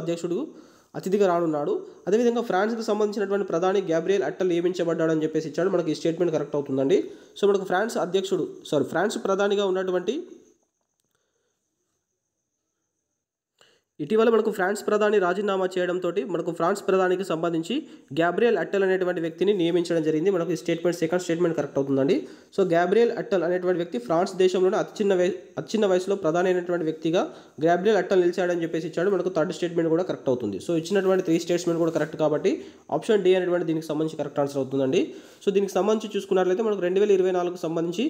అతిథిగా రానున్నాడు. అదేవిధంగా ఫ్రాన్స్కి సంబంధించినటువంటి ప్రధాని గ్యాబ్రియల్ అట్టల్ నియమించబడ్డాడని చెప్పేసి ఇచ్చాడు. మనకి ఈ స్టేట్మెంట్ కరెక్ట్ అవుతుందండి. సో మనకు ఫ్రాన్స్ ప్రధానిగా ఉన్నటువంటి ఇటీవల మనకు ఫ్రాన్స్ ప్రధాని రాజీనామా చేయడంతో మనకు ఫ్రాన్స్ ప్రధానికి సంబంధించి గ్యాబ్రియల్ అట్టల్ అనేటువంటి వ్యక్తిని నియమించడం జరిగింది. మనకు ఈ సెకండ్ స్టేట్మెంట్ కరెక్ట్ అవుతుందండి. సో గ్యాబ్రియల్ అట్టల్ అనేటువంటి వ్యక్తి ఫ్రాన్స్ దేశంలోనే అతి చిన్న వయసులో ప్రధాని అయినటువంటి వ్యక్తిగా గ్యాబ్రియల్ అట్టల్ నిలిచాడని చెప్పేసి ఇచ్చాడు. మనకు థర్డ్ స్టేట్మెంట్ కూడా కరెక్ట్ అవుతుంది. సో ఇచ్చినటువంటి 3 స్టేట్మెంట్ కూడా కరెక్ట్ కాబట్టి ఆప్షన్ డి అనేటువంటి దీనికి సంబంధించి కరెక్ట్ ఆన్సర్ అవుతుందండి. సో దీనికి సంబంధించి చూసుకున్నట్లయితే మనకు 2024కు సంబంధించి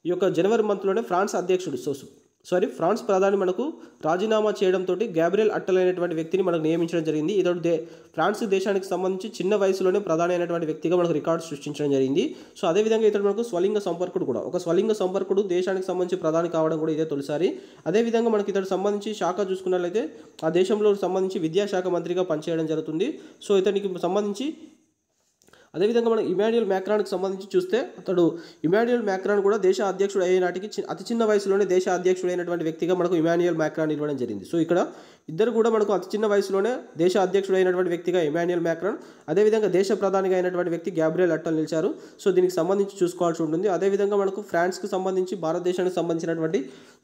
ఈ యొక్క జనవరి మంత్లోనే ఫ్రాన్స్ ప్రధాని మనకు రాజీనామా చేయడంతో గ్యాబ్రియల్ అట్టల్ అనేటువంటి వ్యక్తిని మనకు నియమించడం జరిగింది. ఇతడు ఫ్రాన్స్ దేశానికి సంబంధించి చిన్న వయసులోనే ప్రధాని అయినటువంటి వ్యక్తిగా మనకు రికార్డు సృష్టించడం జరిగింది. సో అదేవిధంగా ఇతడు మనకు స్వలింగ సంపర్కుడు దేశానికి సంబంధించి ప్రధాని కావడం కూడా ఇదే తొలిసారి. అదేవిధంగా మనకి ఇతడు సంబంధించి శాఖ చూసుకున్నట్లయితే ఆ దేశంలో సంబంధించి విద్యాశాఖ మంత్రిగా పనిచేయడం జరుగుతుంది. సో ఇతనికి సంబంధించి అదేవిధంగా మనం ఇమాన్యుయల్ మ్యాక్రాన్కి సంబంధించి చూస్తే ఇమాన్యుయల్ మ్యాక్రాన్ కూడా దేశ అధ్యక్షుడు అయ్యే నాటికి అతి చిన్న వయసులోనే దేశ అధ్యక్షుడు అయినటువంటి వ్యక్తిగా మనకు ఇమాన్యుయల్ మ్యాక్రాన్ ఇవ్వడం జరిగింది. సో ఇక్కడ ఇద్దరు కూడా మనకు అతి చిన్న వయసులోనే దేశ అధ్యక్షుడు అయినటువంటి వ్యక్తిగా ఇమాన్యుయల్ మ్యాక్రాన్, అదేవిధంగా దేశ ప్రధానిగా అయినటువంటి వ్యక్తి గ్యాబ్రియల్ అట్టల్ నిలిచారు. సో దీనికి సంబంధించి చూసుకోవాల్సి ఉంటుంది. అదేవిధంగా మనకు ఫ్రాన్స్కి సంబంధించి భారతదేశానికి సంబంధించినటువంటి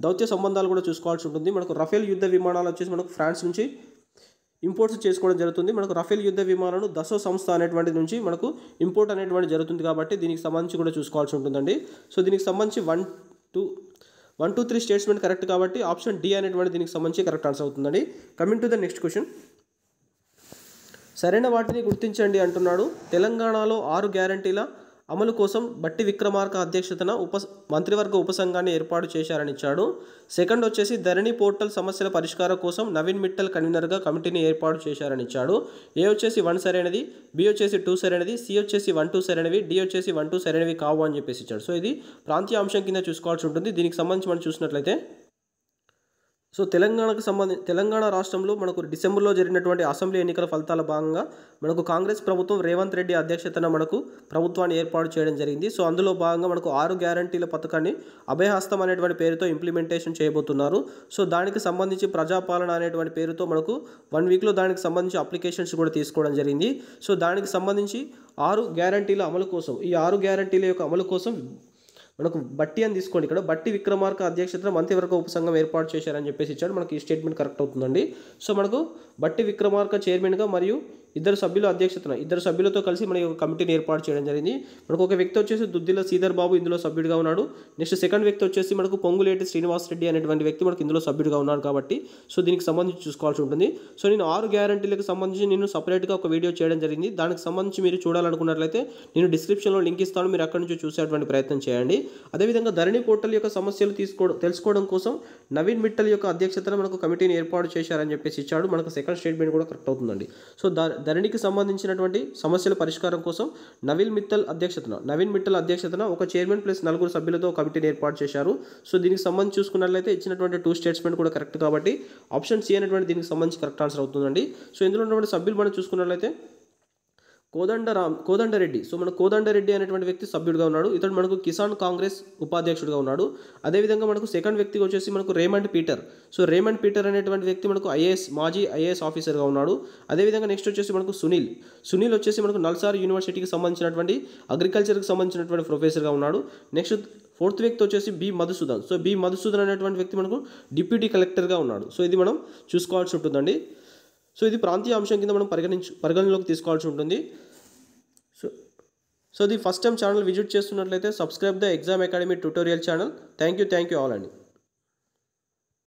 దౌత్య సంబంధాలు కూడా చూసుకోవాల్సి ఉంటుంది. మనకు రఫేల్ యుద్ధ విమానాలు వచ్చేసి మనకు ఫ్రాన్స్ నుంచి ఇంపోర్ట్స్ చేసుకోవడం జరుగుతుంది. మనకు రఫేల్ యుద్ధ విమానాలను దసో సంస్థ అనేటువంటి నుంచి మనకు ఇంపోర్ట్ అనేటువంటి జరుగుతుంది కాబట్టి దీనికి సంబంధించి కూడా చూసుకోవాల్సి ఉంటుందండి. సో దీనికి సంబంధించి 1, 2, 3 స్టేట్మెంట్ కరెక్ట్ కాబట్టి ఆప్షన్ డి అనేటువంటి దీనికి సంబంధించి కరెక్ట్ ఆన్సర్ అవుతుందండి. Coming to the next question. సరైన వాటిని గుర్తించండి అంటున్నాడు. తెలంగాణలో 6 గ్యారంటీల అమలు కోసం బట్టి విక్రమార్క అధ్యక్షతన మంత్రివర్గ ఉపసంఘాన్ని ఏర్పాటు చేశారని ఇచ్చాడు. సెకండ్ వచ్చేసి ధరణి పోర్టల్ సమస్యల పరిష్కారం కోసం నవీన్ మిట్టల్ కన్వీనర్గా కమిటీని ఏర్పాటు చేశారని ఇచ్చాడు. ఏ వచ్చేసి 1 సరైనది, బి వచ్చేసి 2 సరైనది, సి వచ్చేసి 1, 2 సరైనవి, డి వచ్చేసి 1, 2 సరైనవి కావు అని చెప్పేసి ఇచ్చాడు. సో ఇది ప్రాంతీయ అంశం కింద చూసుకోవాల్సి ఉంటుంది. దీనికి సంబంధించి మనం చూసినట్లయితే సో తెలంగాణ రాష్ట్రంలో మనకు డిసెంబర్లో జరిగినటువంటి అసెంబ్లీ ఎన్నికల ఫలితాల భాగంగా మనకు కాంగ్రెస్ ప్రభుత్వం రేవంత్ రెడ్డి అధ్యక్షతన మనకు ప్రభుత్వాన్ని ఏర్పాటు చేయడం జరిగింది. సో అందులో భాగంగా మనకు 6 గ్యారంటీల పథకాన్ని అభయహస్తం అనేటువంటి పేరుతో ఇంప్లిమెంటేషన్ చేయబోతున్నారు. సో దానికి సంబంధించి ప్రజాపాలన అనేటువంటి పేరుతో మనకు 1 వీక్లో దానికి సంబంధించి అప్లికేషన్స్ కూడా తీసుకోవడం జరిగింది. సో దానికి సంబంధించి 6 గ్యారంటీల అమలు కోసం, ఈ 6 గ్యారంటీల యొక్క అమలు కోసం మనకు బట్టి అని తీసుకోండి. ఇక్కడ బట్టి విక్రమార్క అధ్యక్షతన మంత్రివర్గ ఉపసంఘం ఏర్పాటు చేశారని చెప్పేసి ఇచ్చాడు. మనకి ఈ స్టేట్మెంట్ కరెక్ట్ అవుతుందండి. సో మనకు బట్టి విక్రమార్క చైర్మన్గా మరియు 2 సభ్యుల అధ్యక్షతన 2 సభ్యులతో కలిసి మన యొక్క కమిటీని ఏర్పాటు చేయడం జరిగింది. మనకు ఒక వ్యక్తి వచ్చేసి దుద్దిల శ్రీధర్ బాబు ఇందులో సభ్యుడిగా ఉన్నాడు. నెక్స్ట్ సెకండ్ వ్యక్తి వచ్చేసి మనకు పొంగులేటి శ్రీనివాస్ రెడ్డి అనేటువంటి వ్యక్తి మనకు ఇందులో సభ్యుడిగా ఉన్నాడు. కాబట్టి సో దీనికి సంబంధించి చూసుకోవాల్సి ఉంటుంది. సో నేను 6 గ్యారంటీలకు సంబంధించి నేను సపరేట్గా ఒక వీడియో చేయడం జరిగింది. దానికి సంబంధించి మీరు చూడాలనుకున్నట్లయితే నేను డిస్క్రిప్షన్లో లింక్ ఇస్తాను, మీరు అక్కడి నుంచి చూసేటువంటి ప్రయత్నం చేయండి. అదేవిధంగా ధరణి పోర్టల్ యొక్క సమస్యలు తెలుసుకోవడం కోసం నవీన్ మిట్టల్ యొక్క అధ్యక్షతన మనకు కమిటీని ఏర్పాటు చేశారని చెప్పేసి ఇచ్చాడు. మనకు సెకండ్ స్టేట్మెంట్ కూడా కరెక్ట్ అవుతుందండి. సో ధరణికి సంబంధించినటువంటి సమస్యల పరిష్కారం కోసం నవీన్ మిట్టల్ అధ్యక్షతన ఒక చైర్మన్ ప్లస్ 4 సభ్యులతో కమిటీని ఏర్పాటు చేశారు. సో దీనికి సంబంధించి చూసుకున్నట్లయితే ఇచ్చినటువంటి 2 స్టేట్మెంట్ కూడా కరెక్ట్ కాబట్టి ఆప్షన్ సి అనేటువంటి దీనికి సంబంధించి కరెక్ట్ ఆన్సర్ అవుతుందండి. సో ఇందులో ఉన్నటువంటి సభ్యులు మనం చూసుకున్నట్లయితే కోదండరెడ్డి. సో మన కోదండరెడ్డి అనేటువంటి వ్యక్తి సభ్యుడిగా ఉన్నాడు. ఇతడు మనకు కిసాన్ కాంగ్రెస్ ఉపాధ్యక్షుడిగా ఉన్నాడు. అదేవిధంగా మనకు సెకండ్ వ్యక్తిగా వచ్చేసి మనకు Raymond Peter. So Raymond Peter అనేటువంటి వ్యక్తి మనకు మాజీ ఐఏఎస్ ఆఫీసర్గా ఉన్నాడు. అదేవిధంగా నెక్స్ట్ వచ్చేసి మనకు సునీల్ వచ్చేసి మనకు నల్సార్ యూనివర్సిటీకి సంబంధించినటువంటి అగ్రికల్చర్కి సంబంధించినటువంటి ప్రొఫెసర్గా ఉన్నాడు. నెక్స్ట్ ఫోర్త్ వ్యక్తి వచ్చేసి B Madhusudan. So B Madhusudan అనేటువంటి వ్యక్తి మనకు డిప్యూటీ కలెక్టర్గా ఉన్నాడు. సో ఇది మనం చూసుకోవాల్సి ఉంటుందండి. సో ఇది ప్రాంతీయ అంశం కింద మనం పరిగణలోకి తీసుకోవాల్సి ఉంటుంది. సో ఇది ఫస్ట్ టైం ఛానల్ విజిట్ చేస్తున్నట్లయితే subscribe the Exam academy tutorial channel. Thank you all అండి.